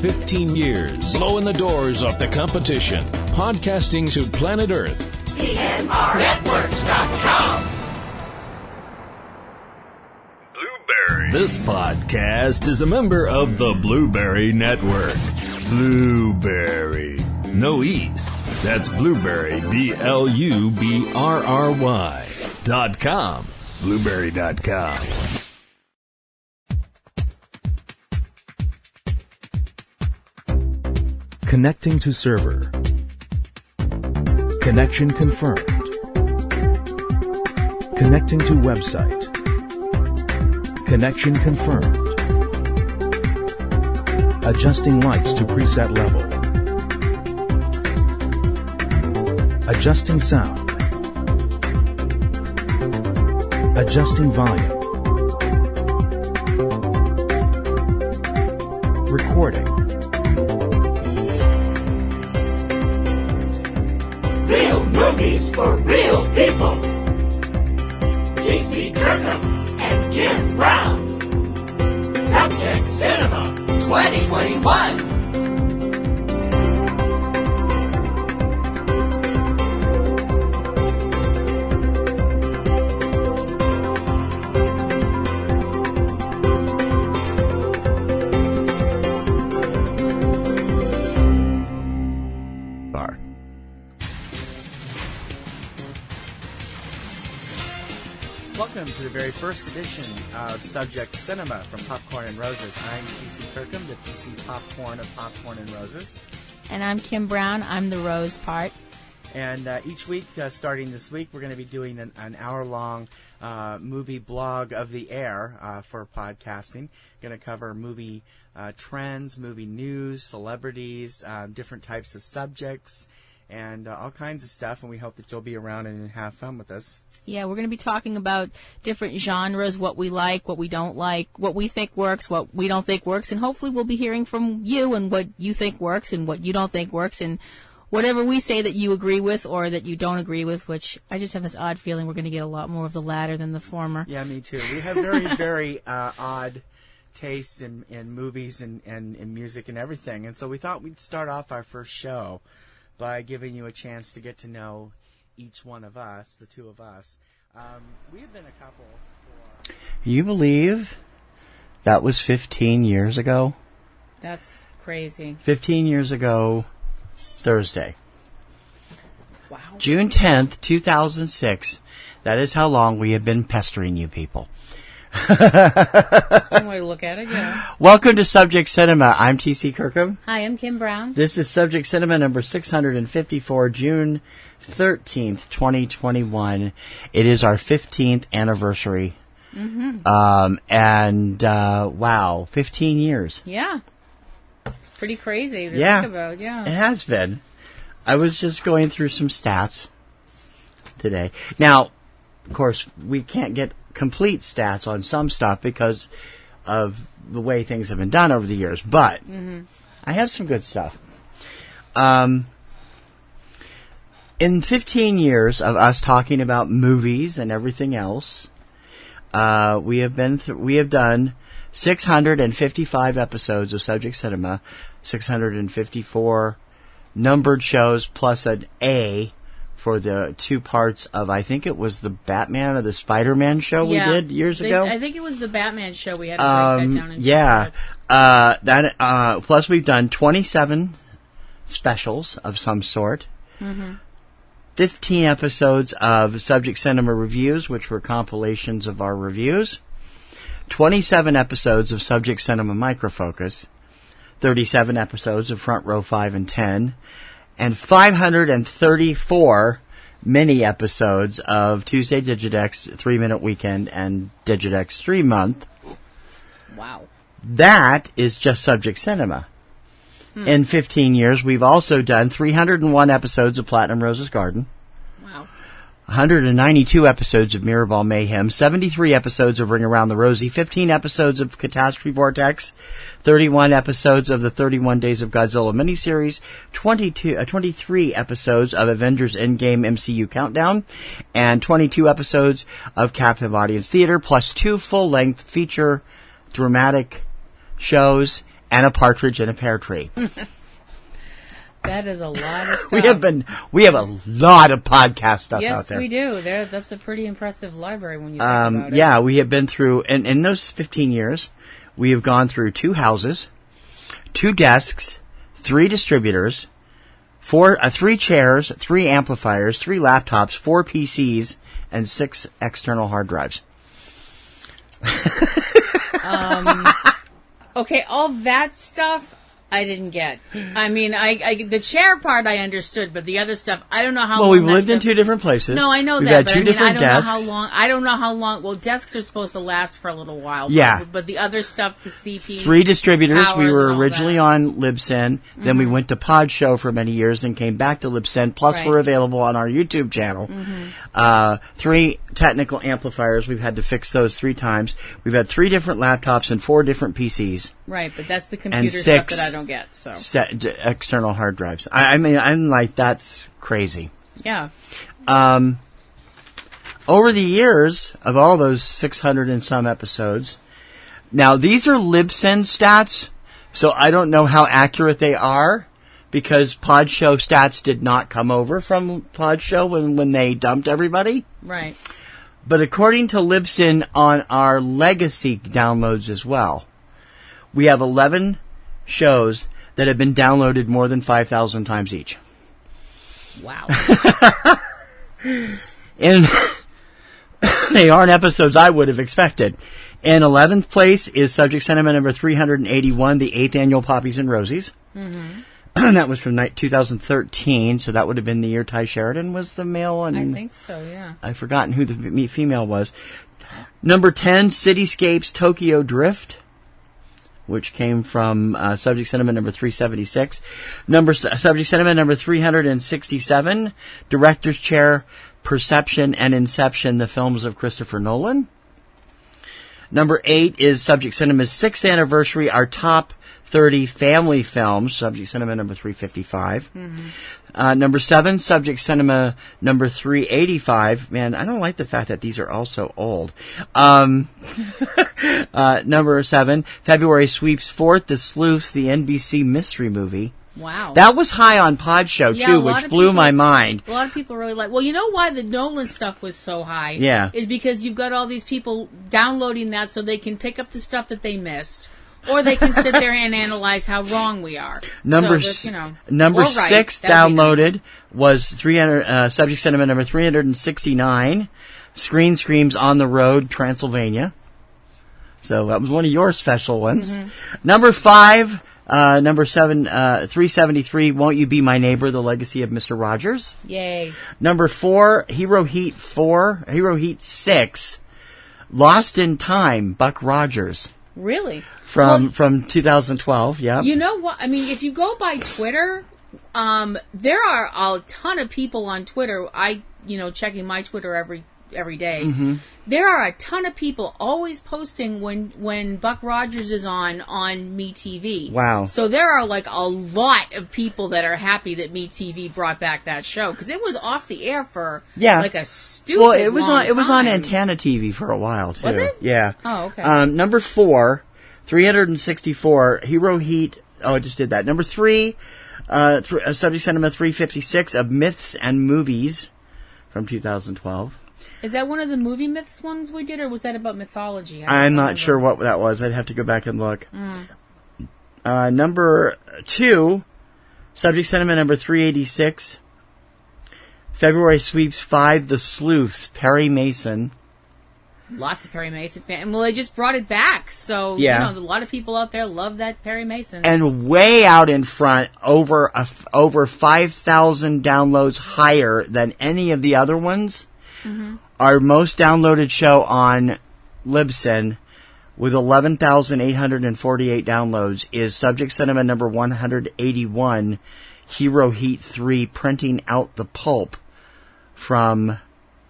15 years, blowing the doors off the competition. Podcasting to planet Earth. PNRNetworks.com. This podcast is a member of the Blueberry Network. Blueberry. No E's. That's Blueberry, BLUBRRY.com. Blueberry.com. Connecting to server. Connection confirmed. Connecting to website. Connection confirmed. Adjusting lights to preset level. Adjusting sound. Adjusting volume. Recording. Real movies for real people. T.C. Kirkham and Kim Brown. Subject Cinema 2021. Welcome to the very first edition of Subject Cinema from Popcorn and Roses. I'm T.C. Kirkham, the T.C. Popcorn of Popcorn and Roses. And I'm Kim Brown. I'm the Rose part. And each week, starting this week, we're going to be doing an hour-long movie blog of the air for podcasting. Going to cover movie trends, movie news, celebrities, different types of subjects, and all kinds of stuff. And we hope that you'll be around and have fun with us. Yeah, we're going to be talking about different genres, what we like, what we don't like, what we think works, what we don't think works, and hopefully we'll be hearing from you and what you think works and what you don't think works, and whatever we say that you agree with or that you don't agree with, which I just have this odd feeling we're going to get a lot more of the latter than the former. Yeah, me too. We have very, very odd tastes in movies and in music and everything, and so we thought we'd start off our first show by giving you a chance to get to know each one of us, the two of us. We have been a couple for... You believe that was 15 years ago? That's crazy. 15 years ago, Thursday. Wow. June 10th, 2006. That is how long we have been pestering you people. That's one way to look at it, yeah. Welcome to Subject Cinema. I'm T.C. Kirkham. Hi, I'm Kim Brown. This is Subject Cinema number 654, June 13th, 2021. It is our 15th anniversary. Mm-hmm. Wow, 15 years. Yeah. It's pretty crazy to think about, yeah. It has been. I was just going through some stats today. Now, of course, we can't get complete stats on some stuff because of the way things have been done over the years, but I have some good stuff. In 15 years of us talking about movies and everything else, we have done 655 episodes of Subject Cinema, 654 numbered shows plus an A for the two parts of, I think it was the Batman or the Spider-Man show we did years ago. I think it was the Batman show. We had to break that down into parts. Plus we've done 27 specials of some sort. 15 episodes of Subject Cinema Reviews, which were compilations of our reviews. 27 episodes of Subject Cinema Microfocus. 37 episodes of Front Row 5 and 10. And 534 mini episodes of Tuesday Digidex, 3-Minute Weekend, and Digidex Stream Month. Wow. That is just Subject Cinema. In 15 years, we've also done 301 episodes of Platinum Rose's Garden. Wow. 192 episodes of Mirrorball Mayhem, 73 episodes of Ring Around the Rosie, 15 episodes of Catastrophe Vortex, 31 episodes of the 31 Days of Godzilla miniseries, 23 episodes of Avengers Endgame MCU Countdown, and 22 episodes of Captive Audience Theater, plus 2 full-length feature dramatic shows and a partridge in a pear tree. That is a lot of stuff. We have a lot of podcast stuff out there. Yes, we do. That's a pretty impressive library when you think about it. Yeah, we have been through, in those 15 years, we have gone through 2 houses, 2 desks, 3 distributors, 3 chairs, 3 amplifiers, 3 laptops, 4 PCs, and 6 external hard drives. Okay, all that stuff I didn't get. I mean, the chair part I understood, but the other stuff, I don't know how long. Well, we've lived in 2 different places. No, I know we've that, had but 2 I mean, different I don't desks. know how long. I don't know how long. Well, desks are supposed to last for a little while. Yeah. But the other stuff, the CP. 3 distributors. Towers We were and all originally that. on Libsyn. Then we went to Pod Show for many years and came back to Libsyn. Plus, Right. we're available on our YouTube channel. 3 technical amplifiers. We've had to fix those 3 times. We've had 3 different laptops and 4 different PCs. Right, but that's the computer stuff 6 that I don't get. So external hard drives. I mean, I'm like, that's crazy. yeah. Over the years of all those 600 and some episodes, now these are Libsyn stats, so I don't know how accurate they are, because Pod Show stats did not come over from Pod Show when they dumped everybody. Right. But according to Libsyn on our legacy downloads as well, we have 11 shows that have been downloaded more than 5,000 times each. Wow. And they aren't episodes I would have expected. In 11th place is Subject Cinema number 381, the 8th annual Poppies and Rosies. That was from 2013, so that would have been the year Ty Sheridan was the male one. I think so, yeah. I've forgotten who the female was. Number 10, Cityscapes Tokyo Drift, which came from Subject Cinema number 376. Subject Cinema number 367, Director's Chair, Perception and Inception, the films of Christopher Nolan. Number 8 is Subject Cinema's 6th anniversary, our top 30 family films, Subject Cinema number 355. Number 7, Subject Cinema number 385. Man, I don't like the fact that these are all so old. Number 7, February sweeps 4th, The Sleuth, the NBC mystery movie. Wow. That was high on Pod Show, Yeah, too, a lot which of blew people- my mind. A lot of people really like. Well, you know why the Nolan stuff was so high? Yeah. Is because you've got all these people downloading that so they can pick up the stuff that they missed, or they can sit there and analyze how wrong we are. Number so that, number or right. 6 That'd be downloaded nice. was 300 Subject Cinema number 369, Screen Screams on the Road, Transylvania. So that was one of your special ones. Number 5, number 7, 373, Won't You Be My Neighbor, The Legacy of Mr. Rogers. Yay. Number 4, Hero Heat 6, Lost in Time, Buck Rogers. Really? From 2012, yeah. You know what? I mean, if you go by Twitter, there are a ton of people on Twitter. Checking my Twitter every day. There are a ton of people always posting when Buck Rogers is on MeTV. Wow. So there are like a lot of people that are happy that MeTV brought back that show, because it was off the air for like a stupid Well, it was long on time. Antenna TV for a while too. Was it? Yeah. Oh, okay. Number 4, 364, Hero Heat. Oh, I just did that. Number 3, Subject Cinema 356 of Myths and Movies from 2012. Is that one of the movie myths ones we did, or was that about mythology? I'm not sure what that was. I'd have to go back and look. Number 2, Subject Cinema number 386, February Sweeps 5, The Sleuths, Perry Mason. Lots of Perry Mason fans. Well, they just brought it back, so Yeah. a lot of people out there love that Perry Mason. And way out in front, over 5,000 downloads higher than any of the other ones. Our most downloaded show on Libsyn, with 11,848 downloads, is Subject Cinema number 181, Hero Heat 3, Printing Out the Pulp, from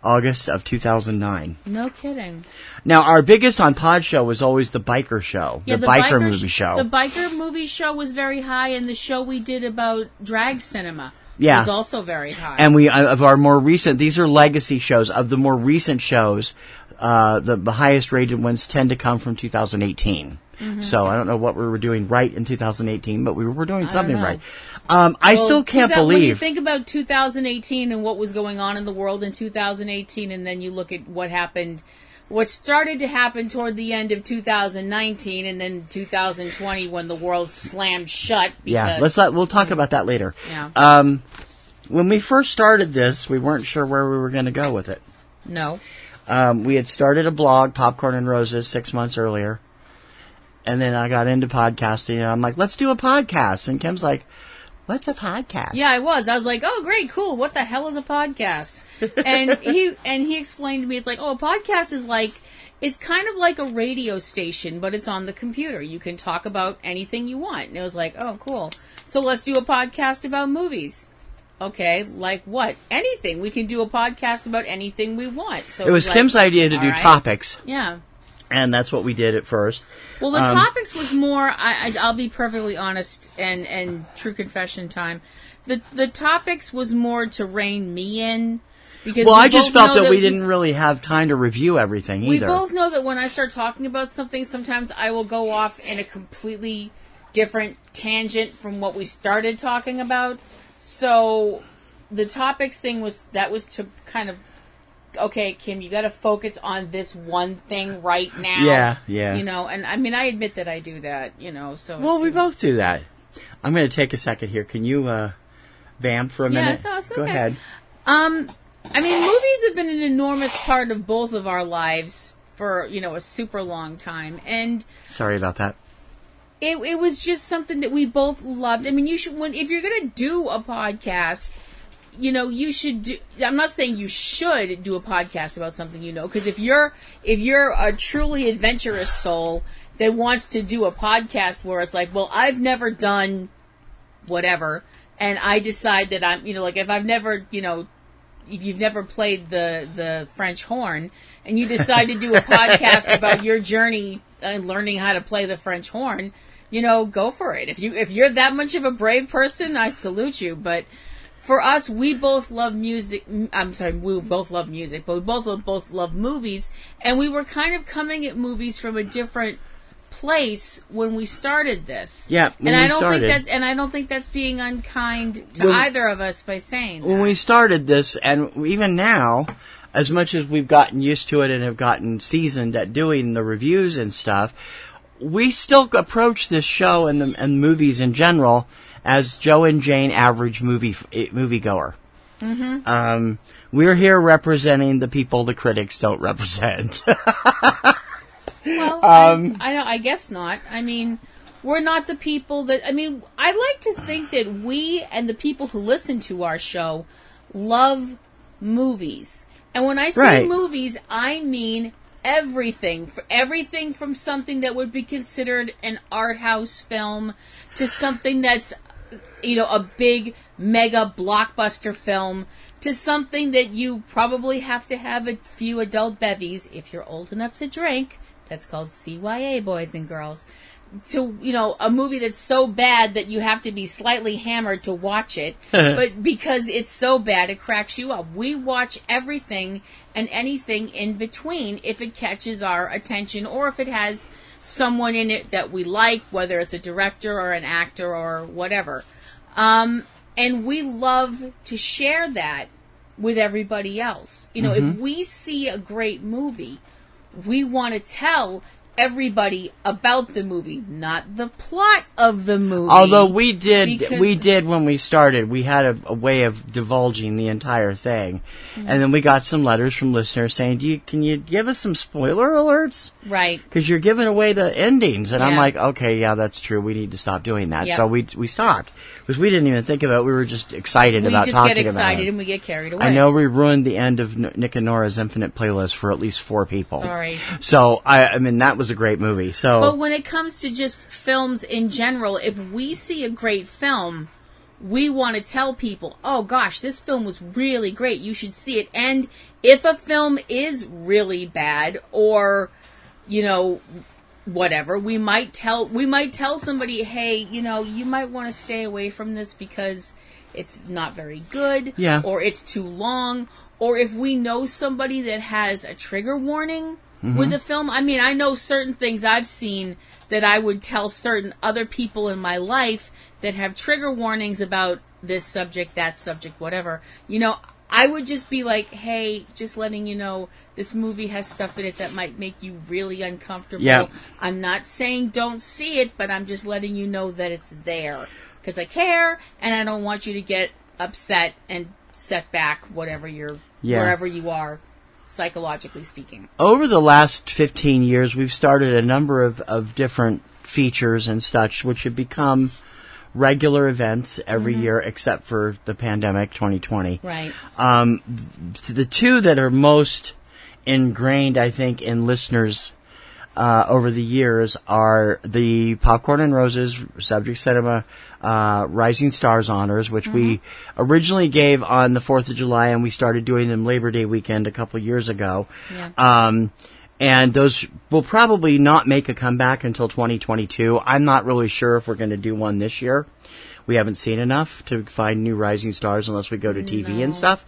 August of 2009. No kidding. Now, our biggest on Pod Show was always the biker show, Yeah, the biker movie show. The biker movie show was very high, and the show we did about drag cinema was also very high. And we, of our more recent, these are legacy shows. Of the more recent shows, the highest rated ones tend to come from 2018. So I don't know what we were doing right in 2018, but we were doing something know. right. I still can't When you believe. think about 2018 and what was going on in the world in 2018, and then you look at what happened, what started to happen toward the end of 2019, and then 2020 when the world slammed shut. Because, We'll talk about that later. Yeah. When we first started this, we weren't sure where we were going to go with it. No. We had started a blog, Popcorn and Roses, 6 months earlier. And then I got into podcasting, and I'm like, let's do a podcast. And Kim's like, what's a podcast? Yeah, I was like, oh, great, cool. What the hell is a podcast? And he explained to me, it's like, oh, a podcast is like, it's kind of like a radio station, but it's on the computer. You can talk about anything you want. And it was like, oh, cool. So let's do a podcast about movies. Okay, like what? Anything. We can do a podcast about anything we want. So it was like, Kim's idea to do topics. Yeah. And that's what we did at first. Well, the topics was more, I'll be perfectly honest and true confession time. The topics was more to rein me in. Because I just felt that we didn't really have time to review everything either. We both know that when I start talking about something, sometimes I will go off in a completely different tangent from what we started talking about. So the topics thing was to kind of, okay, Kim, you got to focus on this one thing right now. Yeah. You know, and I mean, I admit that I do that, you know, so. Well, we both do that. I'm going to take a second here. Can you vamp for a minute? Yeah, no, it's okay. Go ahead. I mean, movies have been an enormous part of both of our lives for, you know, a super long time. And sorry about that. It was just something that we both loved. I mean, if you're going to do a podcast, you know, you should do, I'm not saying you should do a podcast about something you know, because if you're a truly adventurous soul that wants to do a podcast where it's like, well, I've never done whatever, and I decide that I'm, you know, like if I've never, you know, if you've never played the French horn, and you decide to do a podcast about your journey and learning how to play the French horn, you know, go for it. If you're that much of a brave person, I salute you. But for us, we both love music. I'm sorry, we both love music, but we both love movies, and we were kind of coming at movies from a different place when we started this. Yeah, and I don't think that's being unkind to either of us by saying that. When we started this, and even now, as much as we've gotten used to it and have gotten seasoned at doing the reviews and stuff, we still approach this show and movies in general as Joe and Jane average moviegoer. Mm-hmm. We're here representing the people the critics don't represent. Well, I guess not. I mean, we're not the people that... I mean, I like to think that we and the people who listen to our show love movies. And when I say movies, I mean everything. Everything from something that would be considered an art house film to something that's, you know, a big mega blockbuster film to something that you probably have to have a few adult bevies if you're old enough to drink. That's called CYA, boys and girls. To, you know, a movie that's so bad that you have to be slightly hammered to watch it, but because it's so bad, it cracks you up. We watch everything and anything in between if it catches our attention or if it has someone in it that we like, whether it's a director or an actor or whatever. And we love to share that with everybody else. You know, if we see a great movie, we want to tell everybody about the movie, not the plot of the movie. Although we did when we started, we had a way of divulging the entire thing. Mm-hmm. And then we got some letters from listeners saying, can you give us some spoiler alerts? Right. Because you're giving away the endings. And I'm like, okay, yeah, that's true. We need to stop doing that. Yep. So we stopped. Because we didn't even think about it. We were just excited about talking about it. We just get excited and we get carried away. I know we ruined the end of Nick and Nora's Infinite Playlist for at least 4 people. Sorry. So, I mean, that was a great movie. So, but when it comes to just films in general, if we see a great film, we want to tell people, oh gosh, this film was really great, you should see it. And if a film is really bad or, you know, whatever, we might tell somebody, hey, you know, you might want to stay away from this because it's not very good, or it's too long, or if we know somebody that has a trigger warning with the film. I mean, I know certain things I've seen that I would tell certain other people in my life that have trigger warnings about this subject, that subject, whatever. You know, I would just be like, hey, just letting you know, this movie has stuff in it that might make you really uncomfortable. Yeah. I'm not saying don't see it, but I'm just letting you know that it's there. Because I care, and I don't want you to get upset and set back whatever wherever you are, psychologically speaking. Over the last 15 years, we've started a number of different features and such, which have become regular events every year, except for the pandemic, 2020. Right. The two that are most ingrained, I think, in listeners over the years are the Popcorn and Roses Subject Cinema Rising Stars Honors, which we originally gave on the 4th of July, and we started doing them Labor Day weekend a couple years ago. Yeah. And those will probably not make a comeback until 2022. I'm not really sure if we're going to do one this year. We haven't seen enough to find new rising stars unless we go to TV and stuff.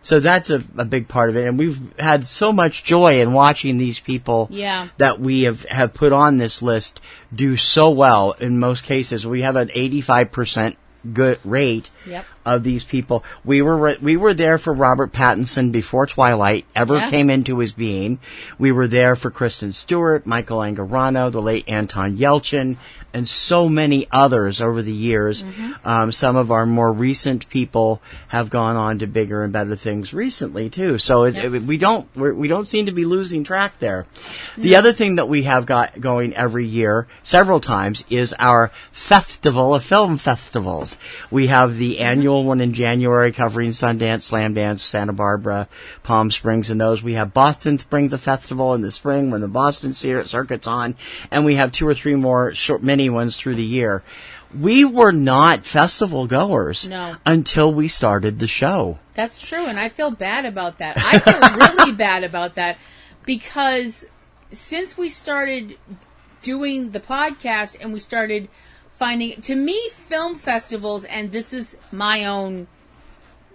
So that's a big part of it. And we've had so much joy in watching these people that we have put on this list do so well in most cases. We have an 85% good rate of these people. We were there for Robert Pattinson before Twilight ever came into his being. We were there for Kristen Stewart, Michael Angarano, the late Anton Yelchin, and so many others over the years. Some of our more recent people have gone on to bigger and better things recently too. So we don't seem to be losing track there. The other thing that we have got going every year, several times, is our festival of film festivals. We have the annual one in January covering Sundance, Slamdance, Santa Barbara, Palm Springs, and those. We have Boston Springs, the festival in the spring when the Boston circuit's on, and we have 2 or 3 more mini ones through the year. We were not festival goers until we started the show. That's true, and I feel bad about that. I feel really bad about that because since we started doing the podcast and we started finding, to me, film festivals, and this is my own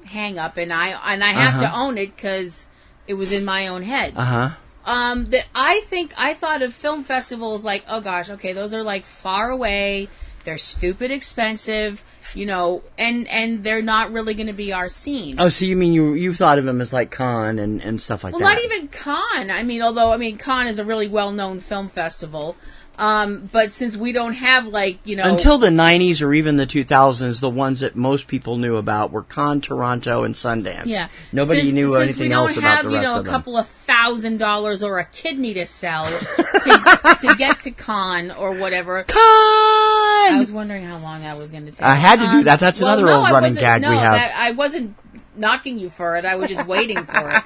hang-up, and I have to own it because it was in my own head. That I thought of film festivals like, oh gosh, okay, those are like far away, they're stupid expensive, you know, and they're not really going to be our scene. Oh, so you mean you thought of them as like Cannes and stuff like that? Well, not even Cannes. Cannes is a really well-known film festival. But since we don't have, like, you know... Until the 90s or even the 2000s, the ones that most people knew about were Cannes, Toronto, and Sundance. Yeah. Nobody knew anything else about the rest of them. Since we don't have, a couple of $1,000 or a kidney to sell to get to Cannes or whatever. Cannes! I was wondering how long that was going to take. I had to do that. That's another old running gag we have. I wasn't knocking you for it. I was just waiting for it.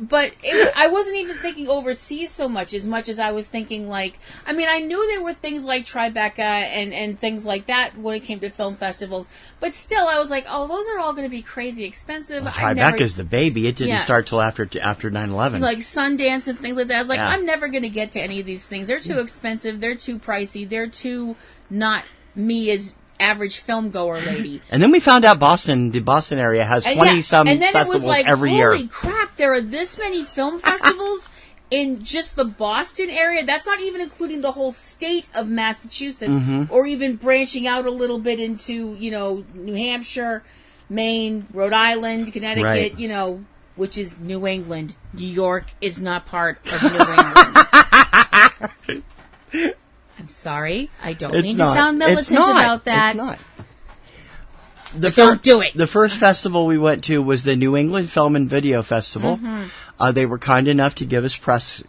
But I wasn't even thinking overseas so much as I was thinking, like, I mean, I knew there were things like Tribeca and things like that when it came to film festivals, but still, I was like, oh, those are all going to be crazy expensive. Well, Tribeca's the baby. It didn't start till after 9/11. Like Sundance and things like that. I was like, I'm never going to get to any of these things. They're too expensive. They're too pricey. They're too not me as average film goer lady. And then we found out the Boston area has 20-some festivals every year. Holy crap, there are this many film festivals in just the Boston area. That's not even including the whole state of Massachusetts, or even branching out a little bit into, you know, New Hampshire, Maine, Rhode Island, Connecticut, you know, which is New England. New York is not part of New England. I'm sorry. I don't mean to sound militant about that. It's not. Don't do it. The first festival we went to was the New England Film and Video Festival. They were kind enough to give us press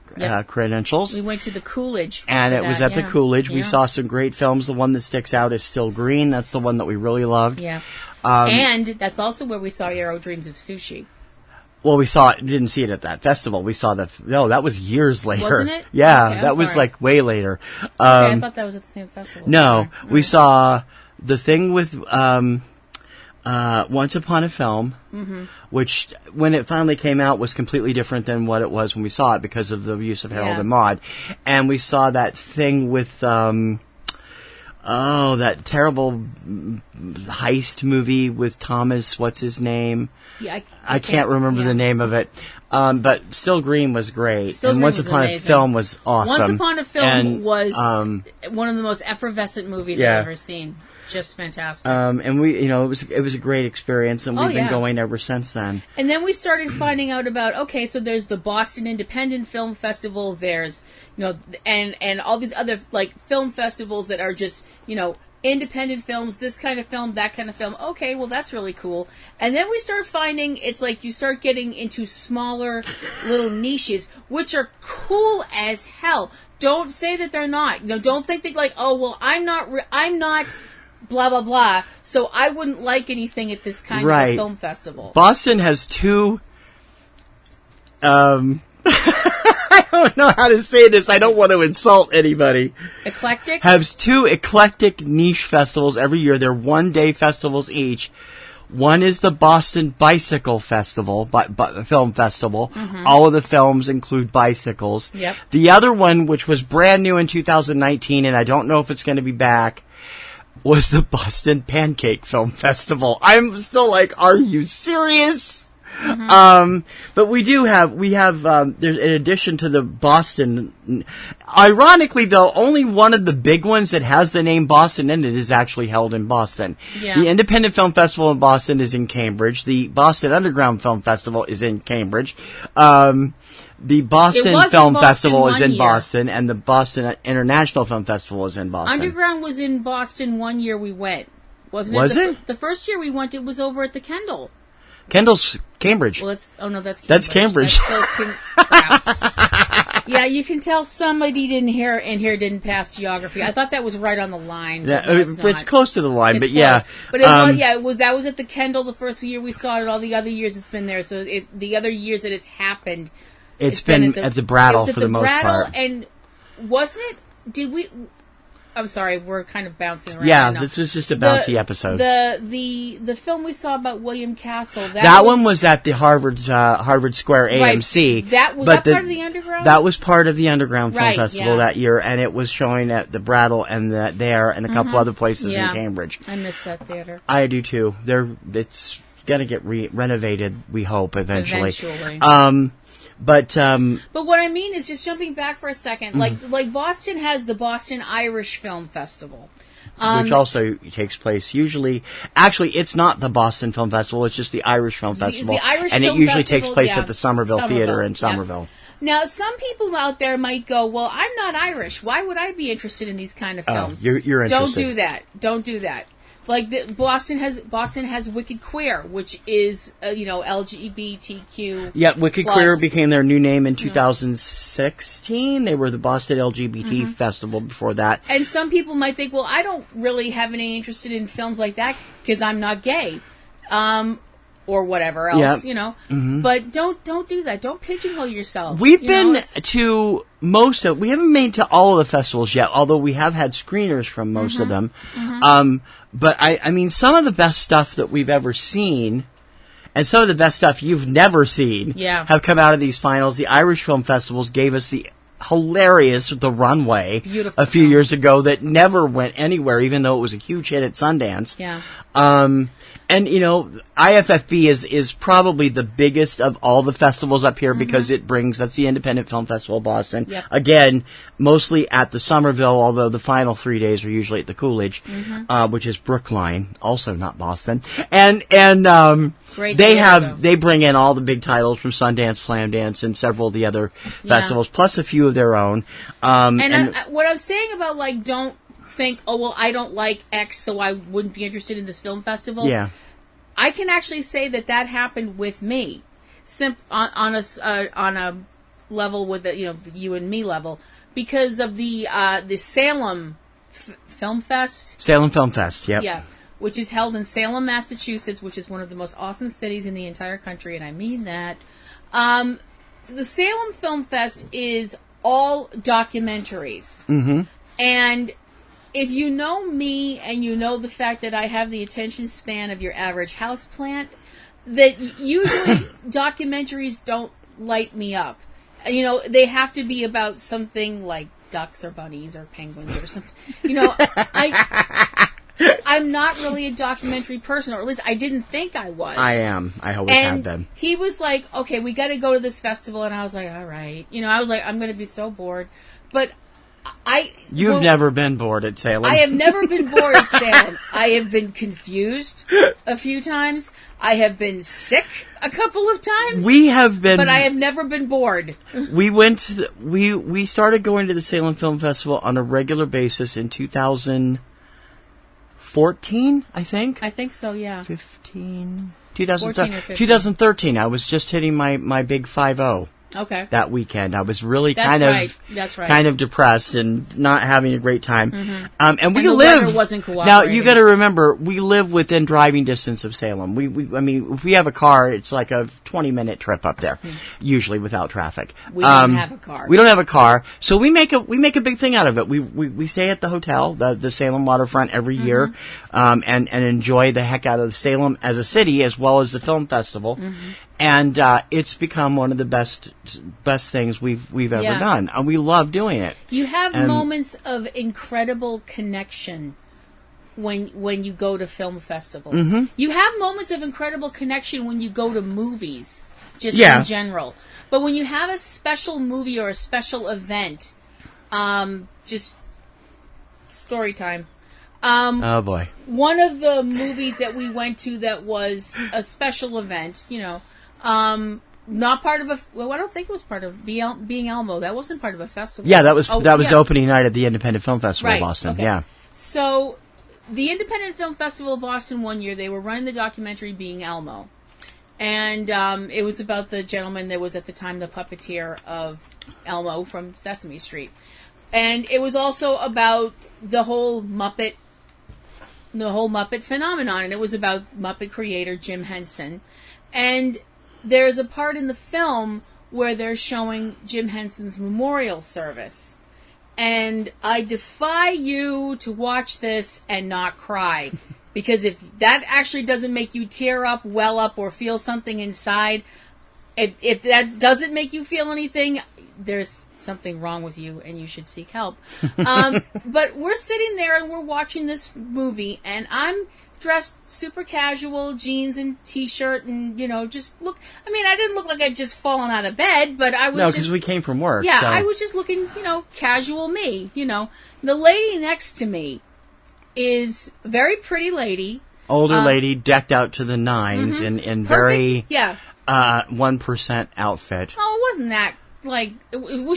credentials. We went to the Coolidge. And it was at the Coolidge. We saw some great films. The one that sticks out is Still Green. That's the one that we really loved. Yeah. And that's also where we saw Arrow Dreams of Sushi. Well, didn't see it at that festival. We saw that was years later. Wasn't it? Yeah, okay, that was like way later. I thought that was at the same festival. No, we saw the thing with Once Upon a Film, which when it finally came out was completely different than what it was when we saw it because of the use of Harold and Maude. And we saw that thing with that terrible heist movie with Thomas, what's his name? Yeah, I can't remember the name of it. But Still Green was great. Still and Green Once was Upon amazing. a Film was awesome. Once Upon a Film And, was one of the most effervescent movies Yeah. I've ever seen. Just fantastic. And it was a great experience, and we've been going ever since then. And then we started finding out about, okay, so there's the Boston Independent Film Festival, there's, and all these other, like, film festivals that are just, independent films, this kind of film, that kind of film. Okay, well, that's really cool. And then we start finding, it's like you start getting into smaller little niches, which are cool as hell. Don't say that they're not. Don't think that, like, oh, well, I'm not blah, blah, blah, so I wouldn't like anything at this kind of a film festival. Boston has two... I don't know how to say this. I don't want to insult anybody. Eclectic? Has two eclectic niche festivals every year. They're one-day festivals each. One is the Boston Bicycle Festival, film festival. Mm-hmm. All of the films include bicycles. Yep. The other one, which was brand new in 2019, and I don't know if it's going to be back, was the Boston Pancake Film Festival. I'm still like, are you serious? Mm-hmm. But we have, there's, in addition to the Boston, ironically though, only one of the big ones that has the name Boston in it is actually held in Boston. Yeah. The Independent Film Festival in Boston is in Cambridge. The Boston Underground Film Festival is in Cambridge. The Boston Film Festival is in Boston, and the Boston International Film Festival is in Boston. Underground was in Boston one year we went. Wasn't it? Was it? The first year we went, it was over at the Kendall. Kendall's Cambridge. Well, that's Cambridge. That's Cambridge. That's still crap. Yeah, you can tell somebody didn't pass geography. I thought that was right on the line. Yeah, but it's close to the line, but close. yeah. But that was at the Kendall the first year we saw it. All the other years it's been there. So the other years that it's happened, it's been at the Brattle for the most part. And wasn't it? Did we? I'm sorry, we're kind of bouncing around. Yeah, this was just a bouncy episode. The film we saw about William Castle. That one was at the Harvard Square AMC. Right. Was that part of the Underground? That was part of the Underground Film Festival yeah. that year, and it was showing at the Brattle and there and a couple other places in Cambridge. I miss that theater. I do too. It's gonna get renovated. We hope eventually. But what I mean is, just jumping back for a second, like Boston has the Boston Irish Film Festival, which also takes place usually. Actually, it's not the Boston Film Festival; it's just the Irish Film Festival, and it usually takes place at the Somerville Theater in Somerville. Now, some people out there might go, "Well, I'm not Irish. Why would I be interested in these kind of films?" You're interested. Don't do that. Like Boston has Wicked Queer, which is LGBTQ. Yeah, Wicked Queer became their new name in 2016. They were the Boston LGBT Festival before that. And some people might think, well, I don't really have any interest in films like that because I'm not gay, or whatever else, But don't do that. Don't pigeonhole yourself. We've been to we haven't made to all of the festivals yet, although we have had screeners from most of them. But I mean, some of the best stuff that we've ever seen, and some of the best stuff you've never seen, have come out of these finals. The Irish Film Festivals gave us the hilarious The Runway a few years ago that never went anywhere, even though it was a huge hit at Sundance. Yeah. And, IFFB is probably the biggest of all the festivals up here because that's the Independent Film Festival of Boston. Yep. Again, mostly at the Somerville, although the final 3 days are usually at the Coolidge, which is Brookline, also not Boston. And they bring in all the big titles from Sundance, Slamdance, and several of the other festivals, plus a few of their own. What I'm saying about, don't think, oh, well, I don't like X, so I wouldn't be interested in this film festival. Yeah. I can actually say that happened with me, on a level with the you and me level, because of the Salem Film Fest. Salem Film Fest, yep. Yeah, which is held in Salem, Massachusetts, which is one of the most awesome cities in the entire country, and I mean that. The Salem Film Fest is all documentaries, and if you know me and you know the fact that I have the attention span of your average houseplant, that usually documentaries don't light me up. They have to be about something like ducks or bunnies or penguins or something. I I'm not really a documentary person, or at least I didn't think I was. I am. I always have been. He was like, okay, we got to go to this festival. And I was like, all right. I was like, I'm going to be so bored. But You've never been bored at Salem. I have never been bored at Salem. I have been confused a few times. I have been sick a couple of times. We have been, but I have never been bored. We started going to the Salem Film Festival on a regular basis in 2014, I think. I think so, yeah. 2013. I was just hitting my big 5-0. Okay. That weekend, I was really That's kind of depressed and not having a great time. Mm-hmm. And we the live. weather wasn't cooperating. Now you got to remember, we live within driving distance of Salem. I mean, if we have a car, it's like a 20-minute trip up there, usually without traffic. We don't have a car. We don't have a car, so we make a big thing out of it. We stay at the hotel, the Salem waterfront every year, and enjoy the heck out of Salem as a city as well as the film festival. Mm-hmm. And it's become one of the best things we've ever done. And we love doing it. You have moments of incredible connection when you go to film festivals. Mm-hmm. You have moments of incredible connection when you go to movies, just in general. But when you have a special movie or a special event, just story time. Oh boy! One of the movies that we went to that was a special event, not part of I don't think it was part of Being Elmo. That wasn't part of a festival. Yeah, that was opening night at the Independent Film Festival of Boston. Okay. Yeah. So, the Independent Film Festival of Boston one year, they were running the documentary Being Elmo. And it was about the gentleman that was at the time the puppeteer of Elmo from Sesame Street. And it was also about the whole Muppet phenomenon. And it was about Muppet creator Jim Henson. And there's a part in the film where they're showing Jim Henson's memorial service. And I defy you to watch this and not cry. Because if that actually doesn't make you tear up, well up, or feel something inside, if that doesn't make you feel anything, there's something wrong with you and you should seek help. But we're sitting there and we're watching this movie, and I'm dressed super casual, jeans and t-shirt, and, just look... I mean, I didn't look like I'd just fallen out of bed, but I was No, because we came from work. Yeah, so. I was just looking, casual me, The lady next to me is a very pretty lady. Older lady, decked out to the nines in very 1% outfit. Oh, it wasn't that...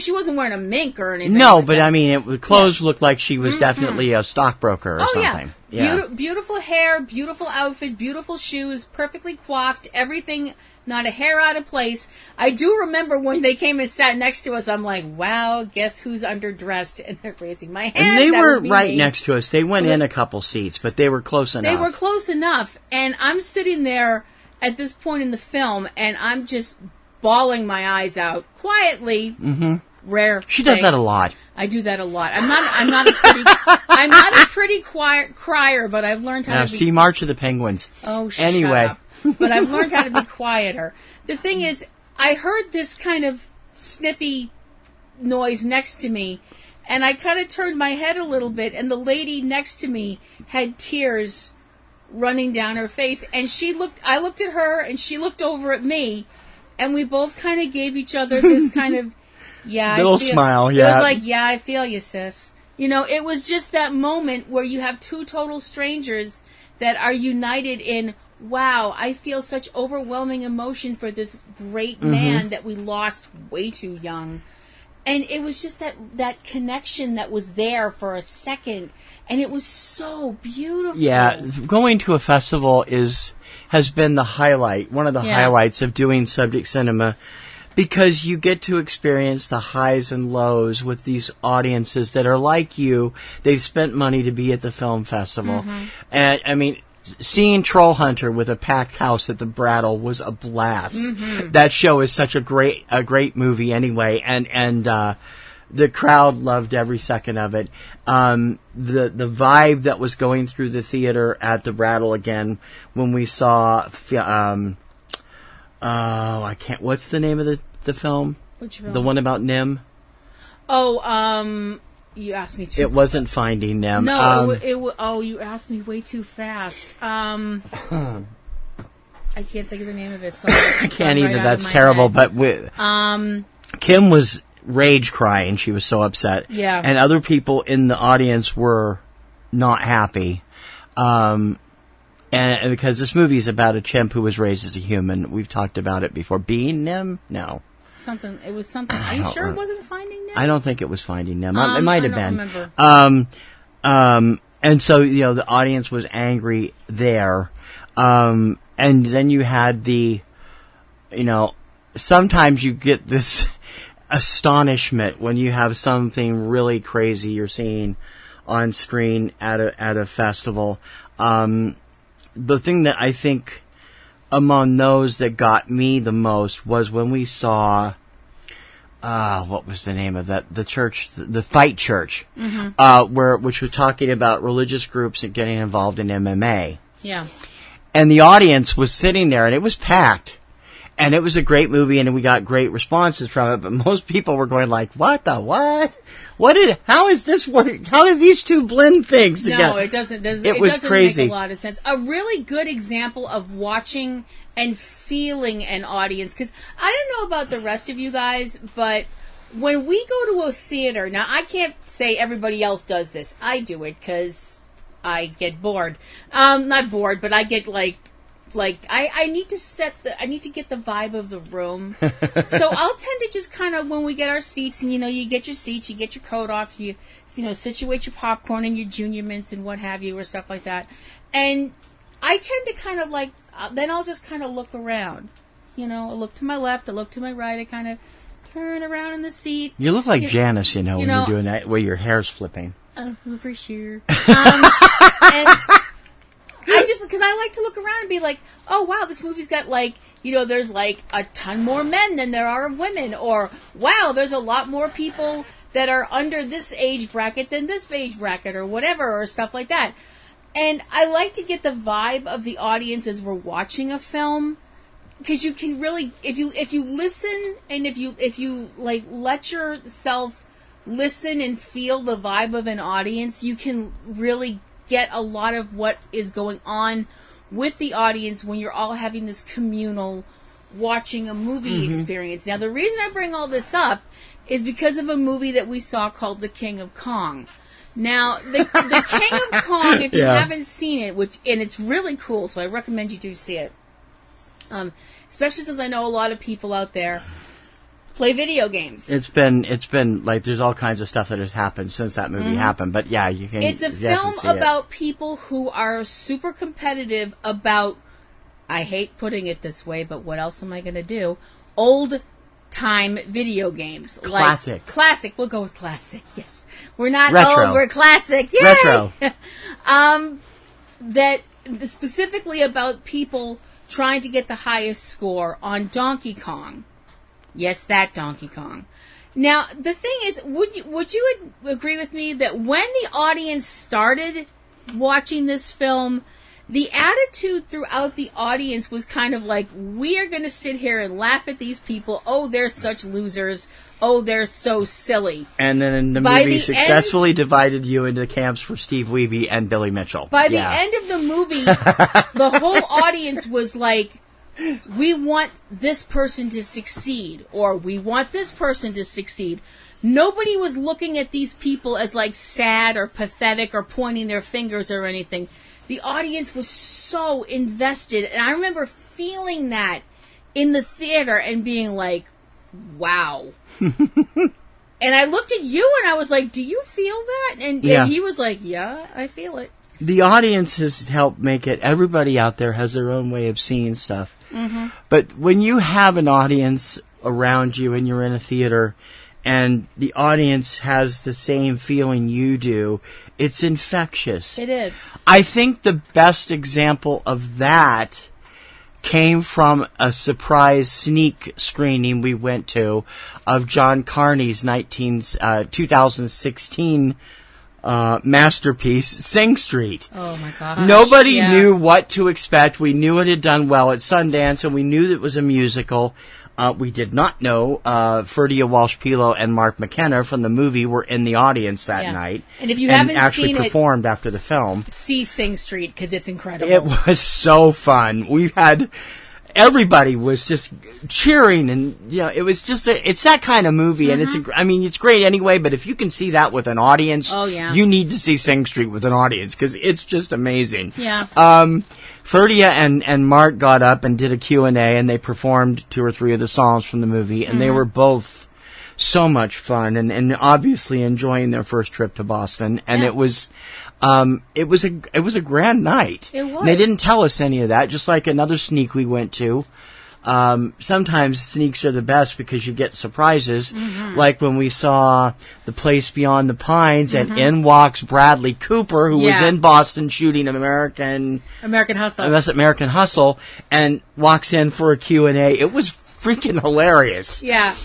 she wasn't wearing a mink or anything. No, but I mean, the clothes looked like she was definitely a stockbroker or something. Yeah. Beautiful hair, beautiful outfit, beautiful shoes, perfectly coiffed, everything, not a hair out of place. I do remember when they came and sat next to us, I'm like, wow, guess who's underdressed? And they're raising my hand. And they were right next to us. They went in a couple seats, but they were close enough. They were close enough. And I'm sitting there at this point in the film, and I'm just bawling my eyes out quietly. Mm-hmm. Rare. She does that a lot. I do that a lot. I'm not a pretty crier, but I've learned how to be. See March of the Penguins. Oh, anyway. Shut up. But I've learned how to be quieter. The thing is, I heard this kind of sniffy noise next to me, and I kind of turned my head a little bit, and the lady next to me had tears running down her face, and I looked at her, and she looked over at me, and we both kind of gave each other this kind of, little smile, It was like, I feel you, sis. It was just that moment where you have two total strangers that are united in, wow, I feel such overwhelming emotion for this great man that we lost way too young. And it was just that connection that was there for a second, and it was so beautiful. Yeah, going to a festival has been the highlight, one of the highlights of doing subject cinema, because you get to experience the highs and lows with these audiences that are like you. They've spent money to be at the film festival. Mm-hmm. And, I mean, seeing Troll Hunter with a packed house at the Brattle was a blast. Mm-hmm. That show is such a great movie anyway, and the crowd loved every second of it. The vibe that was going through the theater at the Brattle again when we saw what's the name of the film? Which film? The one about Nim? Oh, You asked me too. It wasn't Finding Them. No, you asked me way too fast. I can't think of the name of it. I can't either. That's terrible. Head. But Kim was rage crying. She was so upset. Yeah. And other people in the audience were not happy. And because this movie is about a chimp who was raised as a human. We've talked about it before. Being Them? No. It was something. Are you sure it wasn't Finding Them? I don't think it was Finding Them. It might have been. Remember. And so, the audience was angry there. And then you had sometimes you get this astonishment when you have something really crazy you're seeing on screen at a festival. The thing that I think among those that got me the most was when we saw, what was the name of that? The church, the Fight Church, which was talking about religious groups and getting involved in MMA. Yeah. And the audience was sitting there, and it was packed. And it was a great movie, and we got great responses from it. But most people were going like, "What the what? How is this work? How did these two blend things together?" No, it doesn't. It was doesn't crazy. Make a lot of sense. A really good example of watching and feeling an audience, because I don't know about the rest of you guys, but when we go to a theater, now I can't say everybody else does this. I do it because I get bored. Not bored, but I get I need to get the vibe of the room. So I'll tend to just kind of, when we get our seats, and you get your seats, you get your coat off, you situate your popcorn and your Junior Mints and what have you, or stuff like that. And I tend to kind of then I'll just kind of look around. I look to my left, I look to my right, I kind of turn around in the seat. You look like Janice, when you're doing that, where your hair's flipping. Oh, for sure. And because I like to look around and be like, oh wow, this movie's got there's a ton more men than there are of women, or wow, there's a lot more people that are under this age bracket than this age bracket, or whatever, or stuff like that. And I like to get the vibe of the audience as we're watching a film, because you can really, if you listen, and if you let yourself listen and feel the vibe of an audience, you can really get a lot of what is going on with the audience when you're all having this communal watching a movie experience. Now, the reason I bring all this up is because of a movie that we saw called The King of Kong. Now, the King of Kong, if you haven't seen it, and it's really cool, so I recommend you do see it. Especially since I know a lot of people out there play video games. It's been there's all kinds of stuff that has happened since that movie happened, but yeah, you can. It's a film about people who are super competitive about, I hate putting it this way, but what else am I going to do? Old time video games. Classic. We'll go with classic. Yes. We're not retro. Old, we're classic. Yay! Retro. That specifically about people trying to get the highest score on Donkey Kong. Yes, that Donkey Kong. Now, the thing is, would you agree with me that when the audience started watching this film, the attitude throughout the audience was kind of like, we are going to sit here and laugh at these people. Oh, they're such losers. Oh, they're so silly. And then the movie successfully divided you into camps for Steve Wiebe and Billy Mitchell. By the end of the movie, the whole audience was like, we want this person to succeed, or we want this person to succeed. Nobody was looking at these people as sad or pathetic or pointing their fingers or anything. The audience was so invested, and I remember feeling that in the theater and being like, wow. And I looked at you and I was like, do you feel that? And he was like, yeah, I feel it. The audience has helped make it. Everybody out there has their own way of seeing stuff. Mm-hmm. But when you have an audience around you and you're in a theater and the audience has the same feeling you do, it's infectious. It is. I think the best example of that came from a surprise sneak screening we went to of John Carney's 2016 masterpiece, Sing Street. Oh my gosh. Nobody knew what to expect. We knew it had done well at Sundance, and we knew that it was a musical. We did not know Ferdia Walsh-Pilo and Mark McKenna from the movie were in the audience that night. And if you haven't actually seen performed after the film. See Sing Street, because it's incredible. It was so fun. We had... Everybody was just cheering, and it was just it's that kind of movie, and it's great anyway. But if you can see that with an audience, you need to see Sing Street with an audience because it's just amazing. Yeah. Ferdia and Mark got up and did a Q&A, and they performed 2 or 3 of the songs from the movie, and they were both so much fun, and obviously enjoying their first trip to Boston, and it was a grand night. It was. And they didn't tell us any of that, just like another sneak we went to. Sometimes sneaks are the best because you get surprises, like when we saw The Place Beyond the Pines, and in walks Bradley Cooper, who was in Boston shooting American Hustle, and walks in for a Q&A. It was freaking hilarious. Yeah.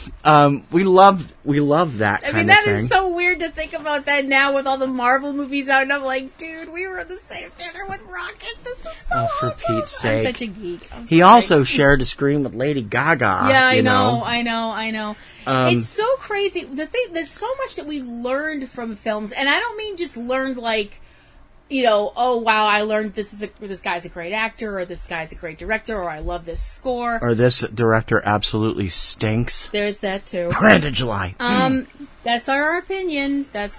We love that kind of thing. That is so weird to think about that now with all the Marvel movies out, and I'm like, dude, we were at the same dinner with Rocket. This is so awesome. For Pete's sake. I'm such a geek. He also shared a screen with Lady Gaga. Yeah, I know. It's so crazy. The thing, there's so much that we've learned from films, and I don't mean just learned like, oh wow, I learned this guy's a great actor, or this guy's a great director, or I love this score, or this director absolutely stinks. There's that too. Brandon July. That's our opinion. Is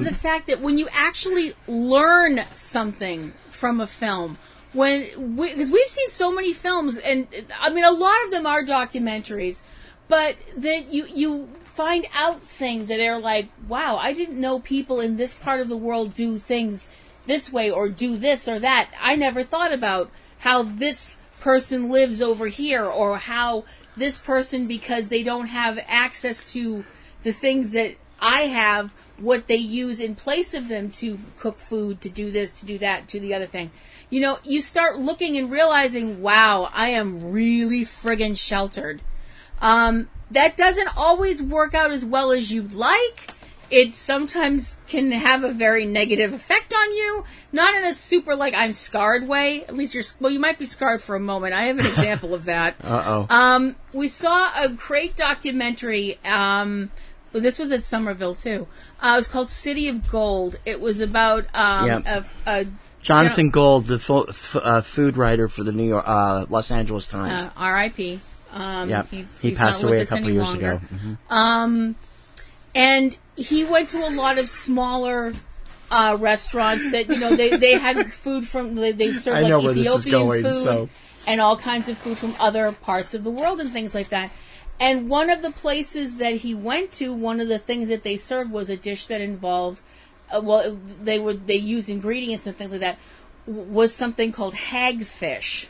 the fact that when you actually learn something from a film, because we've seen so many films, and I mean a lot of them are documentaries, but that you find out things that are like, wow, I didn't know people in this part of the world do things this way or do this or that. I never thought about how this person lives over here, or how this person, because they don't have access to the things that I have, what they use in place of them to cook food, to do this, to do that, to the other thing. You start looking and realizing, wow, I am really friggin' sheltered. That doesn't always work out as well as you'd like. It sometimes can have a very negative effect on you. Not in a super, like, I'm scarred way. At least you might be scarred for a moment. I have an example of that. Uh-oh. We saw a great documentary. This was at Somerville, too. It was called City of Gold. It was about Jonathan Gold, the food writer for the New York, Los Angeles Times. R.I.P. He passed away a couple years ago. And he went to a lot of smaller restaurants that they had food from. They served like Ethiopian food and all kinds of food from other parts of the world and things like that. And one of the places that he went to, one of the things that they served was a dish that involved, they use ingredients and things like that, was something called hagfish.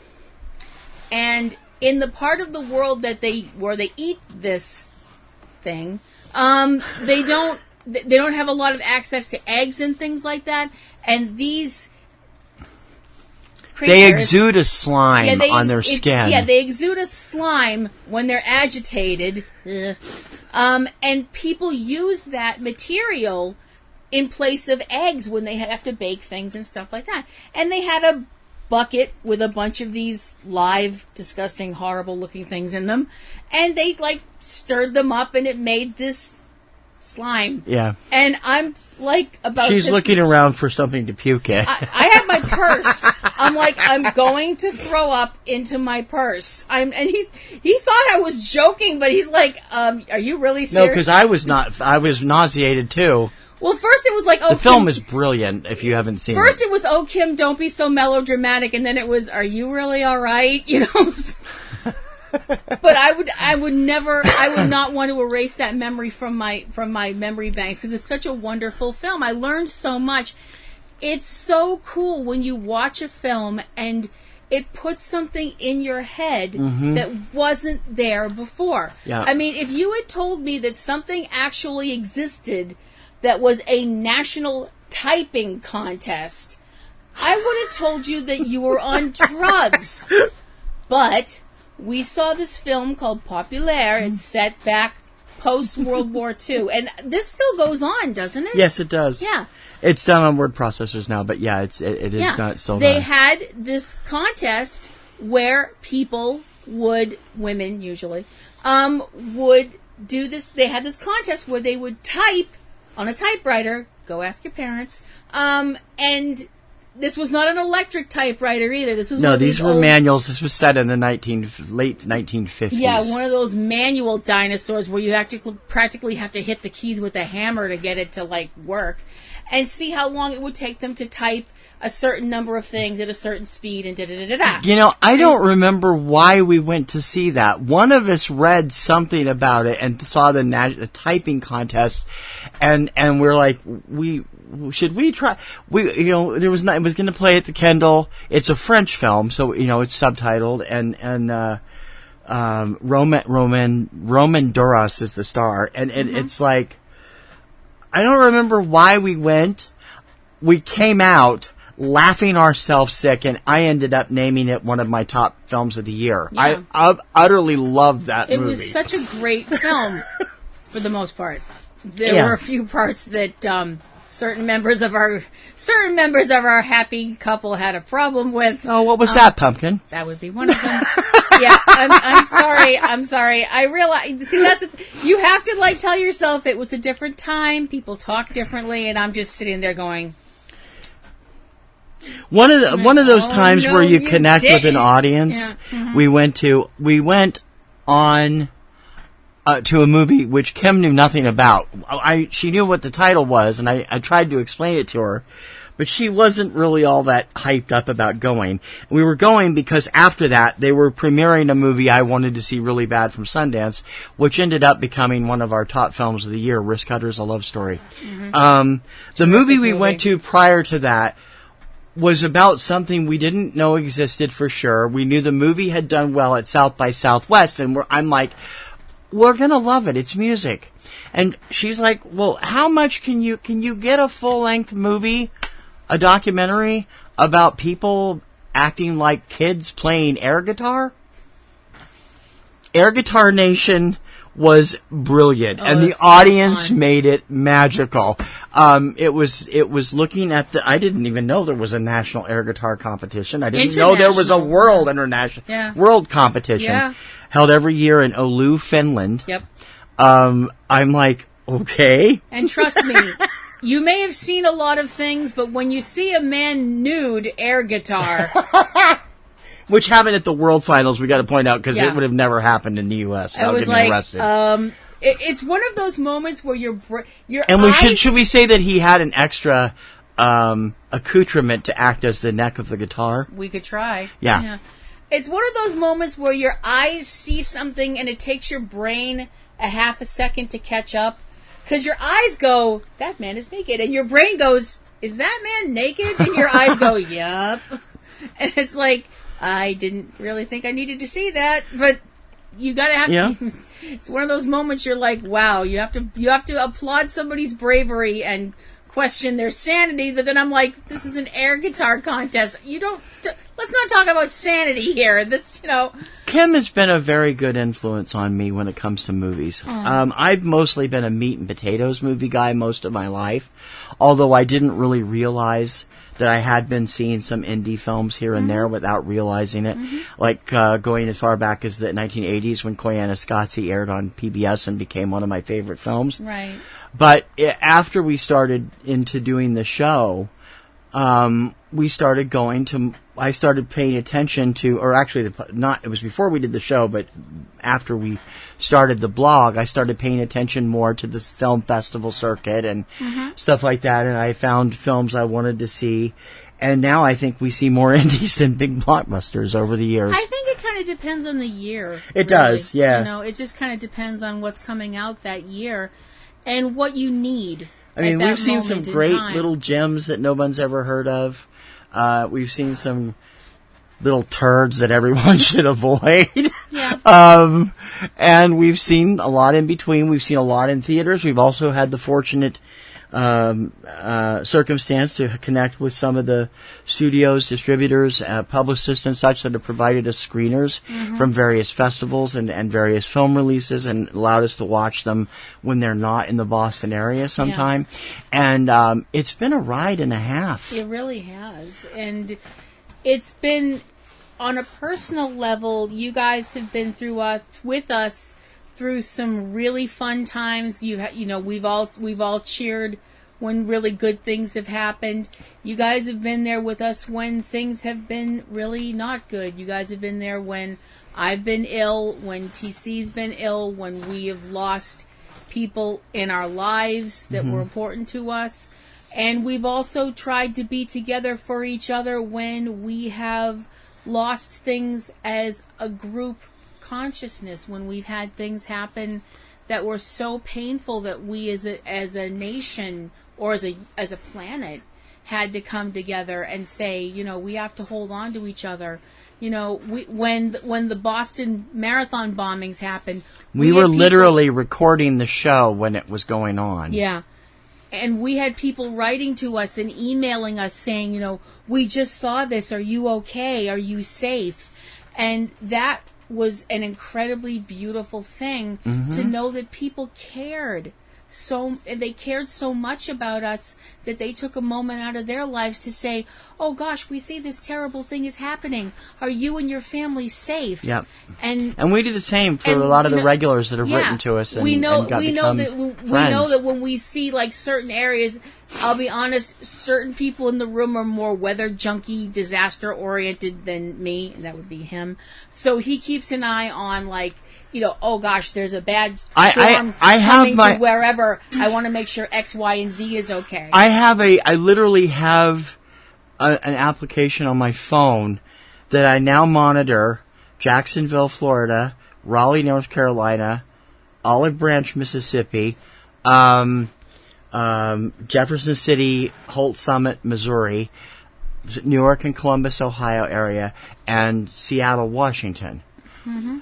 And in the part of the world where they eat this thing, they don't have a lot of access to eggs and things like that. And these creatures, they exude a slime on their skin. They exude a slime when they're agitated. And people use that material in place of eggs when they have to bake things and stuff like that. And they had a bucket with a bunch of these live, disgusting, horrible looking things in them, and they stirred them up, and it made this slime. Yeah. And I'm she's looking around for something to puke at. I have my purse. I'm like, I'm going to throw up into my purse. And he thought I was joking, but he's like, are you really serious? No, because I was nauseated too. Well, first it was like, the film is brilliant if you haven't seen it. First it was, oh, Kim, don't be so melodramatic, and then it was, are you really all right? But I would not want to erase that memory from my memory banks, because it's such a wonderful film. I learned so much. It's so cool when you watch a film and it puts something in your head that wasn't there before. Yeah. I mean, if you had told me that something actually existed that was a national typing contest, I would have told you that you were on drugs. But we saw this film called Populaire. It's set back post-World War II. And this still goes on, doesn't it? Yes, it does. Yeah. It's done on word processors now, but yeah, it is not still They done. had this contest where people women usually, would do this. They had this contest where they would type on a typewriter. Go ask your parents. And this was not an electric typewriter either. This was these were manuals. This was set in the late 1950s. Yeah, one of those manual dinosaurs where you practically have to hit the keys with a hammer to get it to work, and see how long it would take them to type a certain number of things at a certain speed and da-da-da-da-da. I don't remember why we went to see that. One of us read something about it and saw the typing contest, and we're like, should we try? It was going to play at the Kendall. It's a French film, so it's subtitled, and Roman Duras is the star, and it's like, I don't remember why we went. We came out laughing ourselves sick, and I ended up naming it one of my top films of the year. Yeah. I utterly loved that movie. It was such a great film, for the most part. There were a few parts that certain members of our happy couple had a problem with. Oh, what was that, Pumpkin? That would be one of them. Yeah, I'm sorry. I realize. See, you have to tell yourself it was a different time. People talk differently, and I'm just sitting there going. One of those times where you connect with an audience. Yeah. Mm-hmm. We went on to a movie which Kim knew nothing about. She knew what the title was, and I tried to explain it to her, but she wasn't really all that hyped up about going. We were going because after that they were premiering a movie I wanted to see really bad from Sundance, which ended up becoming one of our top films of the year, Risk Cutters: A Love Story. Mm-hmm. The movie we went to prior to that was about something we didn't know existed for sure. We knew the movie had done well at South by Southwest, and I'm like, we're gonna love it. It's music. And she's like, well, how much can you get a full-length movie, a documentary about people acting like kids playing air guitar? Air Guitar Nation was brilliant, and the audience made it magical. It was looking at I didn't even know there was a national air guitar competition. I didn't know there was a world world competition held every year in Oulu, Finland. Yep. I'm like, okay. And trust me, you may have seen a lot of things, but when you see a man nude air guitar. Which happened at the World Finals, we got to point out, because it would have never happened in the U.S. I was like, it's one of those moments where your and eyes... should we say that he had an extra accoutrement to act as the neck of the guitar? We could try. Yeah. It's one of those moments where your eyes see something and it takes your brain a half a second to catch up, because your eyes go, that man is naked, and your brain goes, is that man naked? And your eyes go, yup. And it's like, I didn't really think I needed to see that, but you gotta have. Yeah. It's one of those moments you're like, wow, you have to applaud somebody's bravery and question their sanity. But then I'm like, this is an air guitar contest. Let's not talk about sanity here. That's Kim has been a very good influence on me when it comes to movies. I've mostly been a meat and potatoes movie guy most of my life, although I didn't really realize that I had been seeing some indie films here and there without realizing it, like going as far back as the 1980s when Koyaanisqatsi aired on PBS and became one of my favorite films. Right. But after we started into doing the show, we started I started paying attention to, or actually, it was before we did the show, but after we started the blog, I started paying attention more to the film festival circuit and stuff like that, and I found films I wanted to see, and now I think we see more indies than big blockbusters over the years. I think it kind of depends on the year. It does, yeah. It just kind of depends on what's coming out that year and what you need. I mean, we've seen some great little gems that no one's ever heard of. We've seen some little turds that everyone should avoid. Yeah. And we've seen a lot in between. We've seen a lot in theaters. We've also had the fortunate circumstance to connect with some of the studios, distributors, publicists and such that have provided us screeners from various festivals and various film releases and allowed us to watch them when they're not in the Boston area sometime. Yeah. And it's been a ride and a half. It really has. And it's been on a personal level, you guys have been with us through some really fun times. We've all cheered when really good things have happened. You guys have been there with us when things have been really not good. You guys have been there when I've been ill, when TC's been ill, when we have lost people in our lives that were important to us. And we've also tried to be together for each other when we have lost things as a group consciousness, when we've had things happen that were so painful that we as a nation or as a planet had to come together and say, we have to hold on to each other. When the Boston Marathon bombings happened, we were literally recording the show when it was going on. Yeah. And we had people writing to us and emailing us saying, we just saw this. Are you okay? Are you safe? And that was an incredibly beautiful thing to know that people cared. They cared so much about us that they took a moment out of their lives to say, oh gosh, we see this terrible thing is happening. Are you and your family safe? Yep. And we do the same for a lot of the regulars that have written to us. We know that when we see like certain areas, I'll be honest, certain people in the room are more weather junkie, disaster oriented than me, and that would be him. So he keeps an eye on oh gosh, there's a bad storm coming to wherever. I want to make sure X, Y, and Z is okay. I literally have an application on my phone that I now monitor Jacksonville, Florida, Raleigh, North Carolina, Olive Branch, Mississippi, Jefferson City, Holt Summit, Missouri, Newark and Columbus, Ohio area, and Seattle, Washington. Mm-hmm.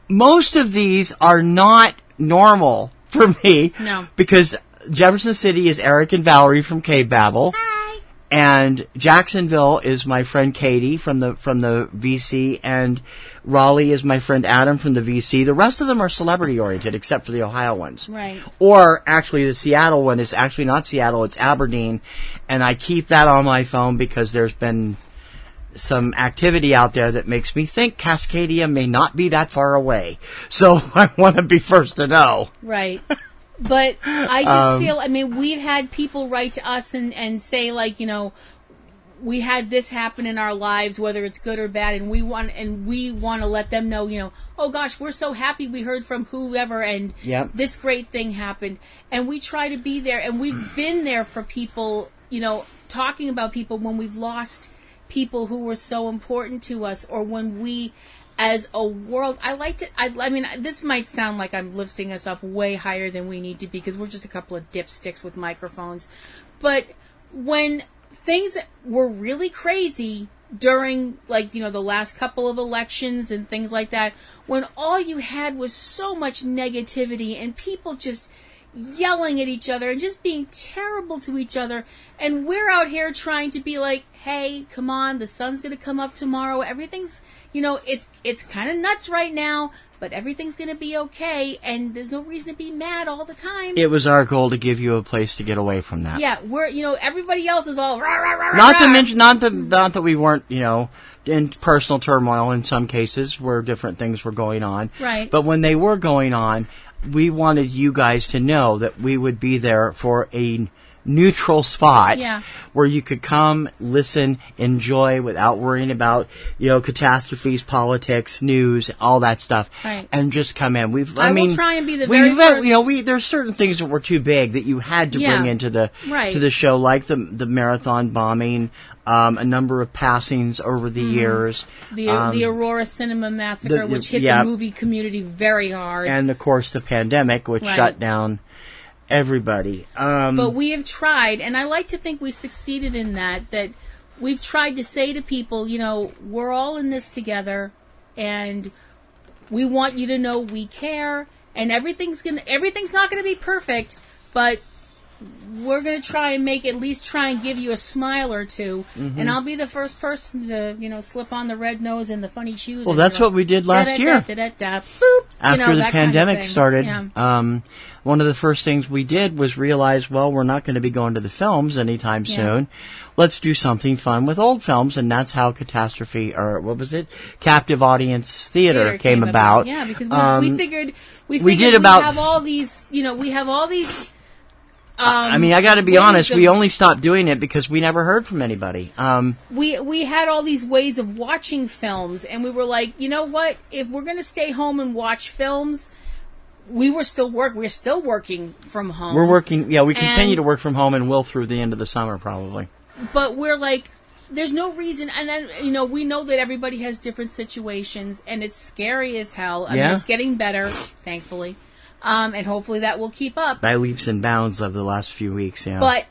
Most of these are not normal for me. No. Because Jefferson City is Eric and Valerie from Cavebabble. Hi. And Jacksonville is my friend Katie from the VC, and Raleigh is my friend Adam from the VC. The rest of them are celebrity oriented, except for the Ohio ones. Right. Or actually, the Seattle one is actually not Seattle; it's Aberdeen, and I keep that on my phone because there's been some activity out there that makes me think Cascadia may not be that far away. So I want to be first to know. Right. But I just feel, we've had people write to us and say, we had this happen in our lives, whether it's good or bad, and we want to let them know, oh gosh, we're so happy we heard from whoever, and this great thing happened. And we try to be there, and we've been there for people, talking about people when we've lost people who were so important to us, or when we, as a world, this might sound like I'm lifting us up way higher than we need to be, because we're just a couple of dipsticks with microphones. But when things were really crazy during, the last couple of elections and things like that, when all you had was so much negativity and people just yelling at each other and just being terrible to each other, and we're out here trying to be like, hey, come on, the sun's going to come up tomorrow, everything's, it's kind of nuts right now, but everything's going to be okay, and there's no reason to be mad all the time. It was our goal to give you a place to get away from that. Yeah, we're, everybody else is all rah, rah, rah, not rah. to mention, not that we weren't, in personal turmoil in some cases where different things were going on. Right. But when they were going on, we wanted you guys to know that we would be there for a neutral spot where you could come, listen, enjoy without worrying about, catastrophes, politics, news, all that stuff. Right. And just come in. will try and be the very first. There's certain things that were too big that you had to bring into the to the show, like the marathon bombing, a number of passings over the years. The Aurora Cinema Massacre, which hit the movie community very hard. And, of course, the pandemic, which shut down everybody. But we have tried, and I like to think we succeeded in that we've tried to say to people, we're all in this together, and we want you to know we care, and everything's not going to be perfect, but we're going to try and at least try and give you a smile or two. Mm-hmm. And I'll be the first person to, slip on the red nose and the funny shoes. Well, that's what we did last year. Boop, After the that pandemic kind of thing. started, Yeah. one of the first things we did was realize, well, we're not going to be going to the films anytime soon. Let's do something fun with old films, and that's how Catastrophe, or what was it? Captive Audience Theater came about. Yeah, because we figured we have all these, we have all these. I mean, I got to be honest. We only stopped doing it because we never heard from anybody. We had all these ways of watching films, and we were like, you know what? If we're going to stay home and watch films, we're still working from home. We're working. Yeah, we continue to work from home, and will through the end of the summer probably. But we're like, there's no reason, and then we know that everybody has different situations, and it's scary as hell. I mean, it's getting better, thankfully. And hopefully that will keep up. By leaps and bounds of the last few weeks, yeah. But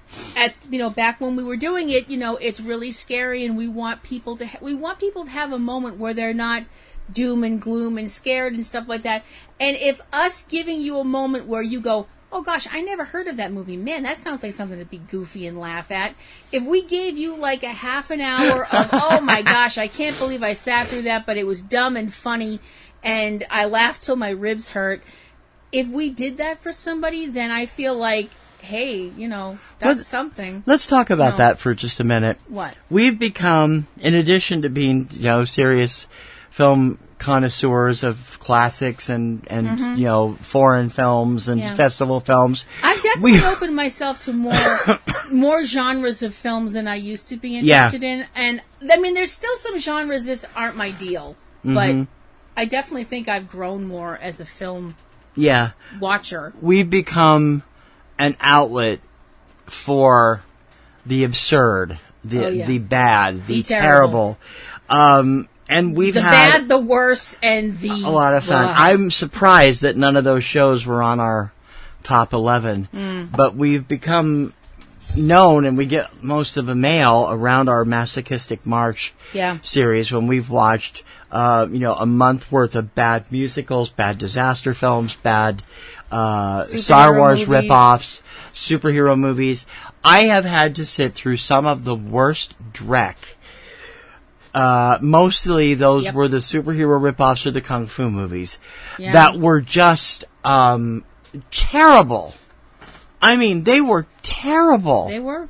back when we were doing it, it's really scary, and we want people to have a moment where they're not doom and gloom and scared and stuff like that. And if us giving you a moment where you go, oh gosh, I never heard of that movie. Man, that sounds like something to be goofy and laugh at. If we gave you like a half an hour of, oh my gosh, I can't believe I sat through that, but it was dumb and funny, and I laughed till my ribs hurt. If we did that for somebody, then I feel like, hey, that's something. Let's talk about that for just a minute. What? We've become, in addition to being, serious film connoisseurs of classics and foreign films and festival films. I've definitely opened myself to more genres of films than I used to be interested in. And, I mean, there's still some genres that aren't my deal. But I definitely think I've grown more as a film watcher. We've become an outlet for the absurd, the bad, the terrible. And we've had bad, the worse, and a lot of fun. I'm surprised that none of those shows were on our top 11. But we've become known, and we get most of the mail around our Masochistic March series when we've watched a month worth of bad musicals, bad disaster films, bad Star Wars movies. ripoffs, superhero movies. I have had to sit through some of the worst dreck. Mostly those were the superhero ripoffs or the kung fu movies that were just terrible. I mean, they were terrible. They were.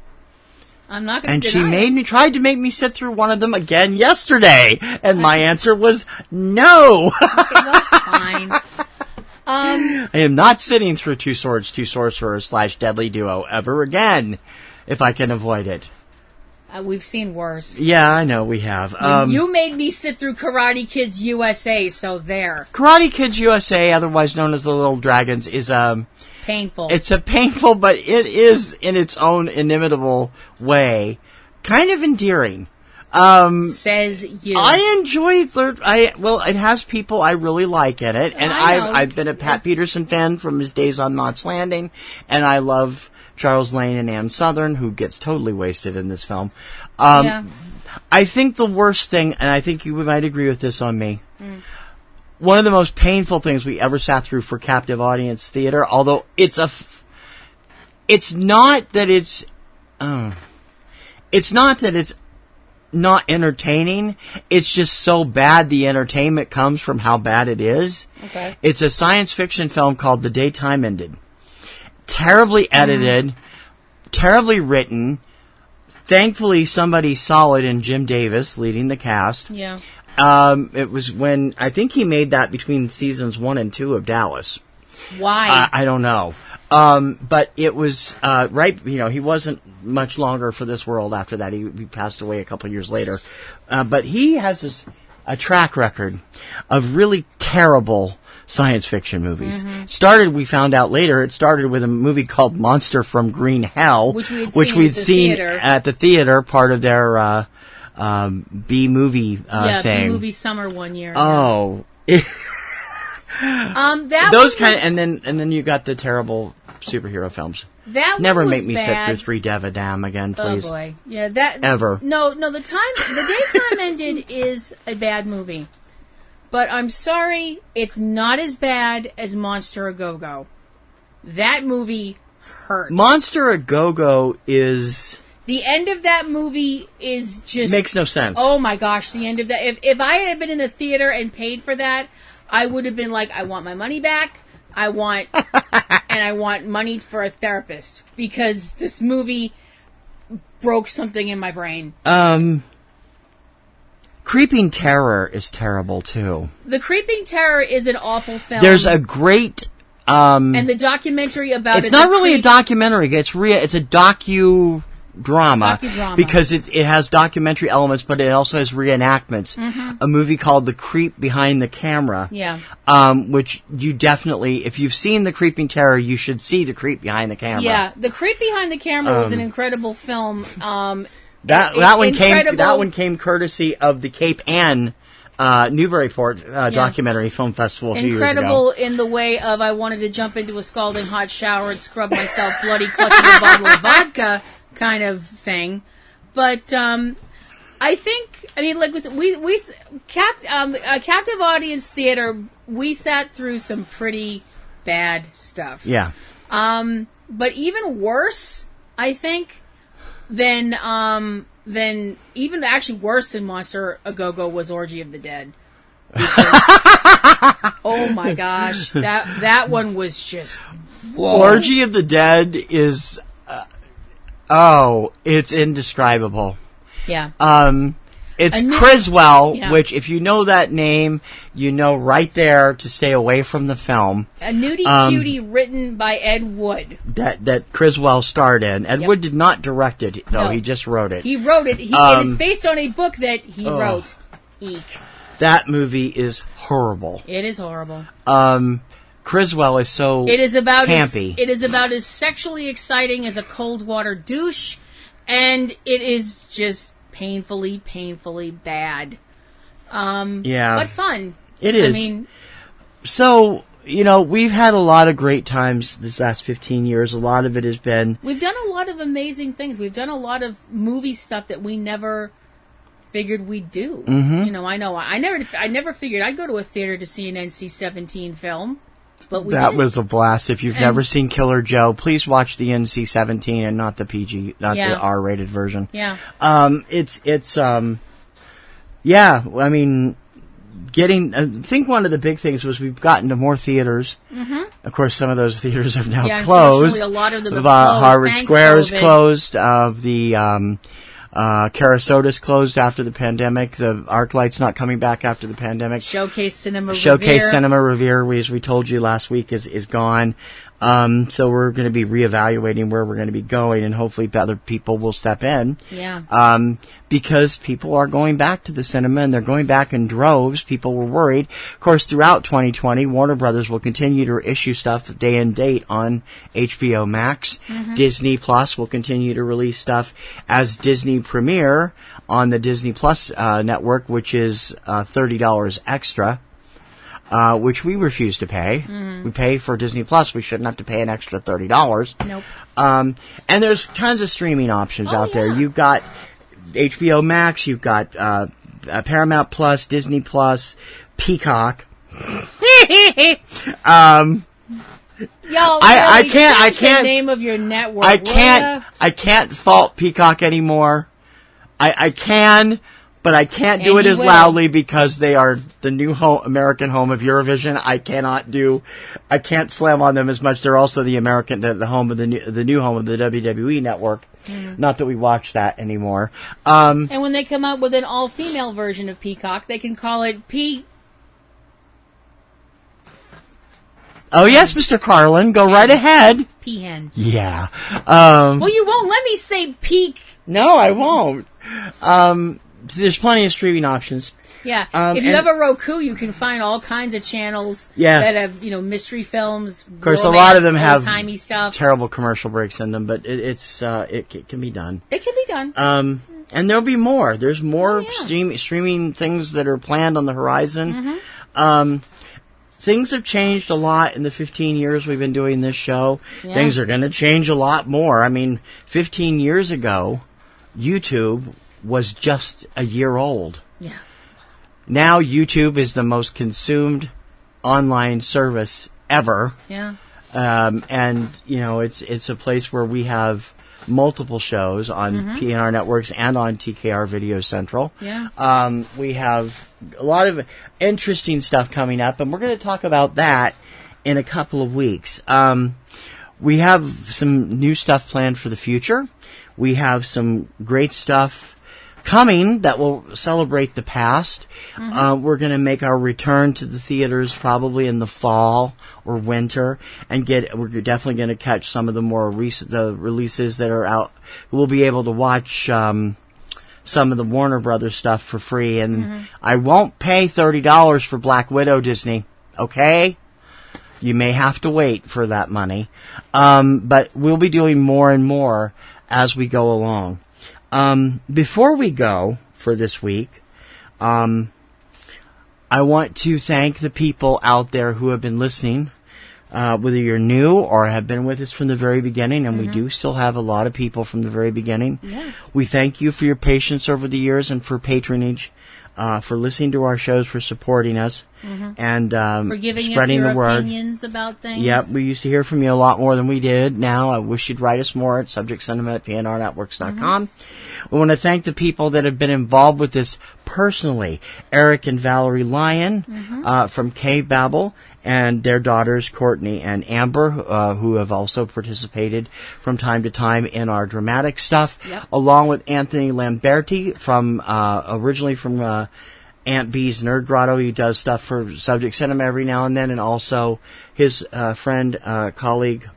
I'm not going to deny it. And she tried to make me sit through one of them again yesterday, and my answer was no. Okay, that's fine. I am not sitting through Two Swords, Two Sorcerers / Deadly Duo ever again, if I can avoid it. We've seen worse. Yeah, I know we have. You made me sit through Karate Kids USA, so there. Karate Kids USA, otherwise known as the Little Dragons, is painful. It's a painful, but it is in its own inimitable way kind of endearing. Says you. I enjoy it has people I really like in it, and I've been a Pat Peterson fan from his days on Knots Landing, and I love Charles Lane and Ann Southern, who gets totally wasted in this film. I think the worst thing, and I think you might agree with this on me, one of the most painful things we ever sat through for captive audience theater, although it's not that it's not entertaining, it's just so bad the entertainment comes from how bad it is. Okay. It's a science fiction film called The Day Time Ended. Terribly edited, terribly written. Thankfully, somebody solid in Jim Davis leading the cast. Yeah. It was when, I think he made that between seasons 1 and 2 of Dallas. Why? I don't know. But it was, he wasn't much longer for this world after that. He passed away a couple years later. But he has a track record of really terrible science fiction movies. We found out later, it started with a movie called Monster from Green Hell, which we'd seen at the theater, part of their B-movie thing. B-movie summer one year. Oh. And then you got the terrible superhero films. That never one make me bad. sit through Three Devadam again, please. Oh boy, yeah, that ever. No, the Day Time Ended is a bad movie, but I'm sorry, it's not as bad as Monster A Go-Go. That movie hurt. Monster a Go-Go is... The end of that movie is just... Makes no sense. Oh my gosh, the end of that. If I had been in a theater and paid for that, I would have been like, I want my money back. I want money for a therapist. Because this movie broke something in my brain. Creeping Terror is terrible, too. The Creeping Terror is an awful film. There's a great... and the documentary about it's not really a documentary. It's a docudrama because it has documentary elements, but it also has reenactments. Mm-hmm. A movie called The Creep Behind the Camera. Yeah. Which you definitely, if you've seen The Creeping Terror, you should see The Creep Behind the Camera. Yeah, The Creep Behind the Camera was an incredible film. That one came courtesy of the Cape Ann Newburyport documentary film festival a few years ago. Incredible in the way of I wanted to jump into a scalding hot shower and scrub myself bloody clutching a bottle of vodka kind of thing. But I think, I mean, like we captive audience theater, we sat through some pretty bad stuff. Yeah. But even worse, I think, than even actually worse than Monster a Go-Go was Orgy of the Dead. Because, oh my gosh, that one was just whoa. Orgy of the Dead is it's indescribable. Yeah. It's Criswell, which if you know that name, you know right there to stay away from the film. A nudie cutie written by Ed Wood. That Criswell starred in. Ed Wood did not direct it, though. No. He just wrote it. He wrote it. It is based on a book that he wrote. Eek. That movie is horrible. It is horrible. Criswell is so campy. It is about as sexually exciting as a cold water douche, and it is just painfully bad. But fun. It is. I mean, so, we've had a lot of great times this last 15 years. A lot of it has been... We've done a lot of amazing things. We've done a lot of movie stuff that we never figured we'd do. Mm-hmm. I know. I never figured I'd go to a theater to see an NC-17 film. But that was a blast. If you've never seen Killer Joe, please watch the NC-17 and not the PG, not the R-rated version. Yeah. I mean, I think one of the big things was we've gotten to more theaters. Mm-hmm. Of course, some of those theaters have now closed. A lot of them have closed. Harvard Square is closed. The Carasota's closed after the pandemic. The ArcLight's not coming back after the pandemic. Showcase Cinema Revere, as we told you last week, is gone. So we're going to be reevaluating where we're going to be going, and hopefully other people will step in. Yeah. Because people are going back to the cinema, and they're going back in droves. People were worried. Of course, throughout 2020, Warner Brothers will continue to issue stuff day and date on HBO Max. Mm-hmm. Disney Plus will continue to release stuff as Disney Premiere on the Disney Plus network, which is $30 extra. Which we refuse to pay. Mm. We pay for Disney Plus. We shouldn't have to pay an extra $30. Nope. And there's tons of streaming options out there. You've got HBO Max. You've got Paramount Plus, Disney Plus, Peacock. Y'all, I can't. The name of your network. I can't fault Peacock anymore. I can. But I can't do it as loudly because they are the new American home of Eurovision. I can't slam on them as much. They're also the home of the new home of the WWE network. Mm. Not that we watch that anymore. And when they come out with an all-female version of Peacock, they can call it Oh yes, Mr. Carlin, go right ahead. Peahen. Yeah. Well, you won't let me say peak. No, I won't. There's plenty of streaming options. Yeah. If you have a Roku, you can find all kinds of channels that have, mystery films. Of course, a lot of them have old-timey stuff. Terrible commercial breaks in them, but it can be done. It can be done. And there'll be more. There's more streaming things that are planned on the horizon. Mm-hmm. Things have changed a lot in the 15 years we've been doing this show. Yeah. Things are going to change a lot more. I mean, 15 years ago, YouTube was just a year old. Yeah. Now YouTube is the most consumed online service ever. Yeah. And, it's a place where we have multiple shows on PNR Networks and on TKR Video Central. Yeah. We have a lot of interesting stuff coming up, and we're going to talk about that in a couple of weeks. We have some new stuff planned for the future. We have some great stuff coming that will celebrate the past. We're going to make our return to the theaters probably in the fall or winter, and we're definitely going to catch some of the more recent releases that are out. We'll be able to watch some of the Warner Brothers stuff for free, and I won't pay $30 for Black Widow, Disney. Okay? You may have to wait for that money. But we'll be doing more and more as we go along. Before we go for this week, I want to thank the people out there who have been listening, whether you're new or have been with us from the very beginning, and we do still have a lot of people from the very beginning. Yeah. We thank you for your patience over the years and for patronage, for listening to our shows, for supporting us, and for giving spreading us your the word. opinions about things. Yep, we used to hear from you a lot more than we did. Now, I wish you'd write us more at subjectcinema@PNRNetworks.com. We want to thank the people that have been involved with this personally. Eric and Valerie Lyon from Cavebabble, and their daughters, Courtney and Amber, who have also participated from time to time in our dramatic stuff, along with Anthony Lamberti from originally from Aunt B's Nerd Grotto. He does stuff for Subject Cinema every now and then, and also his friend, colleague,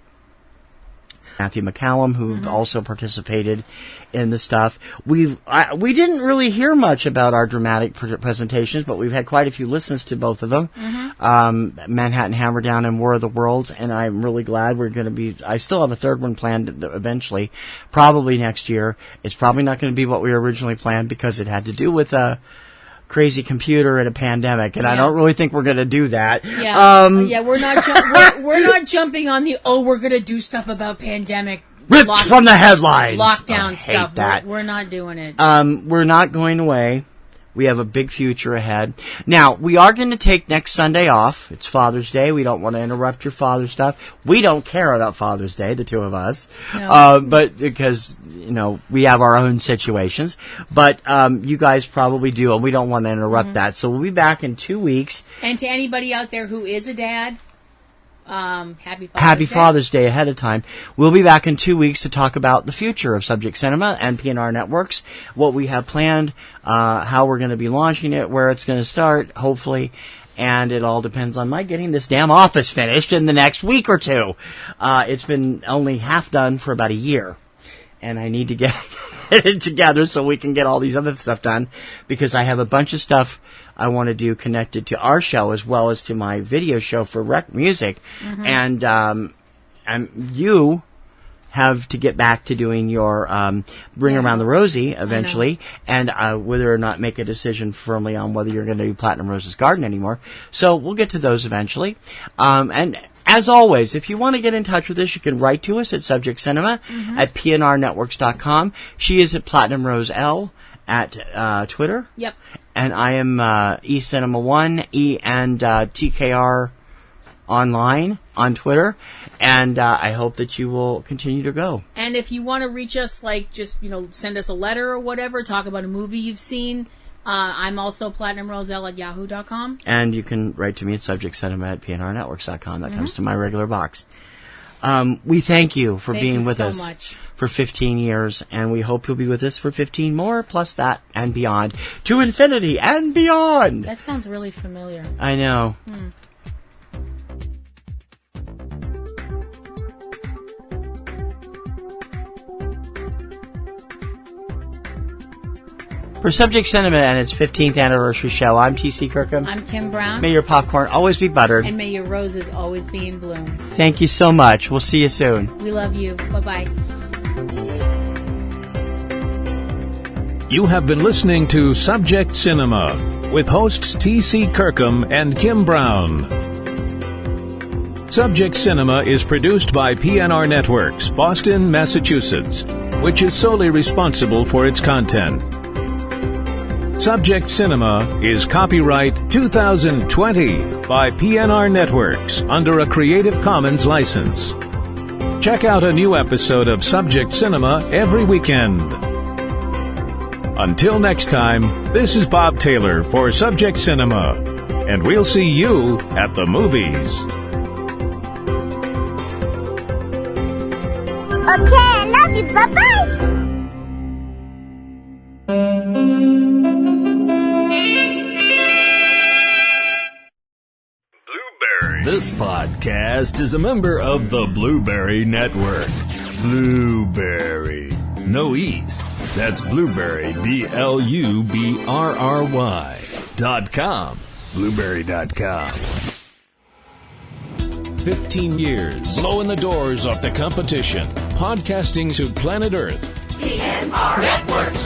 Matthew McCallum, who also participated in the stuff. We didn't really hear much about our dramatic presentations, but we've had quite a few listens to both of them. Manhattan Hammerdown and War of the Worlds, and I'm really glad we're going to be... I still have a third one planned eventually, probably next year. It's probably not going to be what we originally planned because it had to do with a crazy computer and a pandemic, and I don't really think we're going to do that. We're not we're not jumping on the we're going to do stuff about pandemic ripped from the headlines lockdown stuff. That. We're not doing it. We're not going away. We have a big future ahead. Now, we are going to take next Sunday off. It's Father's Day. We don't want to interrupt your father stuff. We don't care about Father's Day, the two of us. No. But because, we have our own situations. But you guys probably do, and we don't want to interrupt that. So we'll be back in 2 weeks. And to anybody out there who is a dad, Happy Father's Day ahead of time. We'll be back in 2 weeks to talk about the future of Subject Cinema and PNR Networks, what we have planned, how we're going to be launching it, where it's going to start, hopefully, and it all depends on my getting this damn office finished in the next week or two. It's been only half done for about a year, and I need to get it together so we can get all these other stuff done, because I have a bunch of stuff I want to do connected to our show as well as to my video show for Rec Music. And you have to get back to doing your Bring Around the Rosie eventually, and whether or not make a decision firmly on whether you're going to do Platinum Rose's Garden anymore. So we'll get to those eventually. And as always, if you want to get in touch with us, you can write to us at Subject Cinema at PNRNetworks.com. She is at Platinum Rose L at Twitter. Yep. And I am eCinemaOne, and TKR online on Twitter. And I hope that you will continue to go. And if you want to reach us, send us a letter or whatever, talk about a movie you've seen, I'm also PlatinumRoselle at yahoo.com. And you can write to me at subjectcinema@PNRNetworks.com. That comes to my regular box. We thank you for being with us for 15 years, and we hope you'll be with us for 15 more, plus that and beyond. To infinity and beyond! That sounds really familiar. I know. For Subject Cinema and its 15th anniversary show, I'm T.C. Kirkham. I'm Kim Brown. May your popcorn always be buttered. And may your roses always be in bloom. Thank you so much. We'll see you soon. We love you. Bye-bye. You have been listening to Subject Cinema with hosts T.C. Kirkham and Kim Brown. Subject Cinema is produced by PNR Networks, Boston, Massachusetts, which is solely responsible for its content. Subject Cinema is copyright 2020 by PNRNetworks under a Creative Commons license. Check out a new episode of Subject Cinema every weekend. Until next time, this is Bob Taylor for Subject Cinema, and we'll see you at the movies. Okay, I love you. Bye-bye. This podcast is a member of the Blueberry Network. Blueberry. No E's. That's Blueberry, BLUBRRY.com. Blueberry.com. 15 years blowing the doors off the competition. Podcasting to planet Earth. PNRNetworks.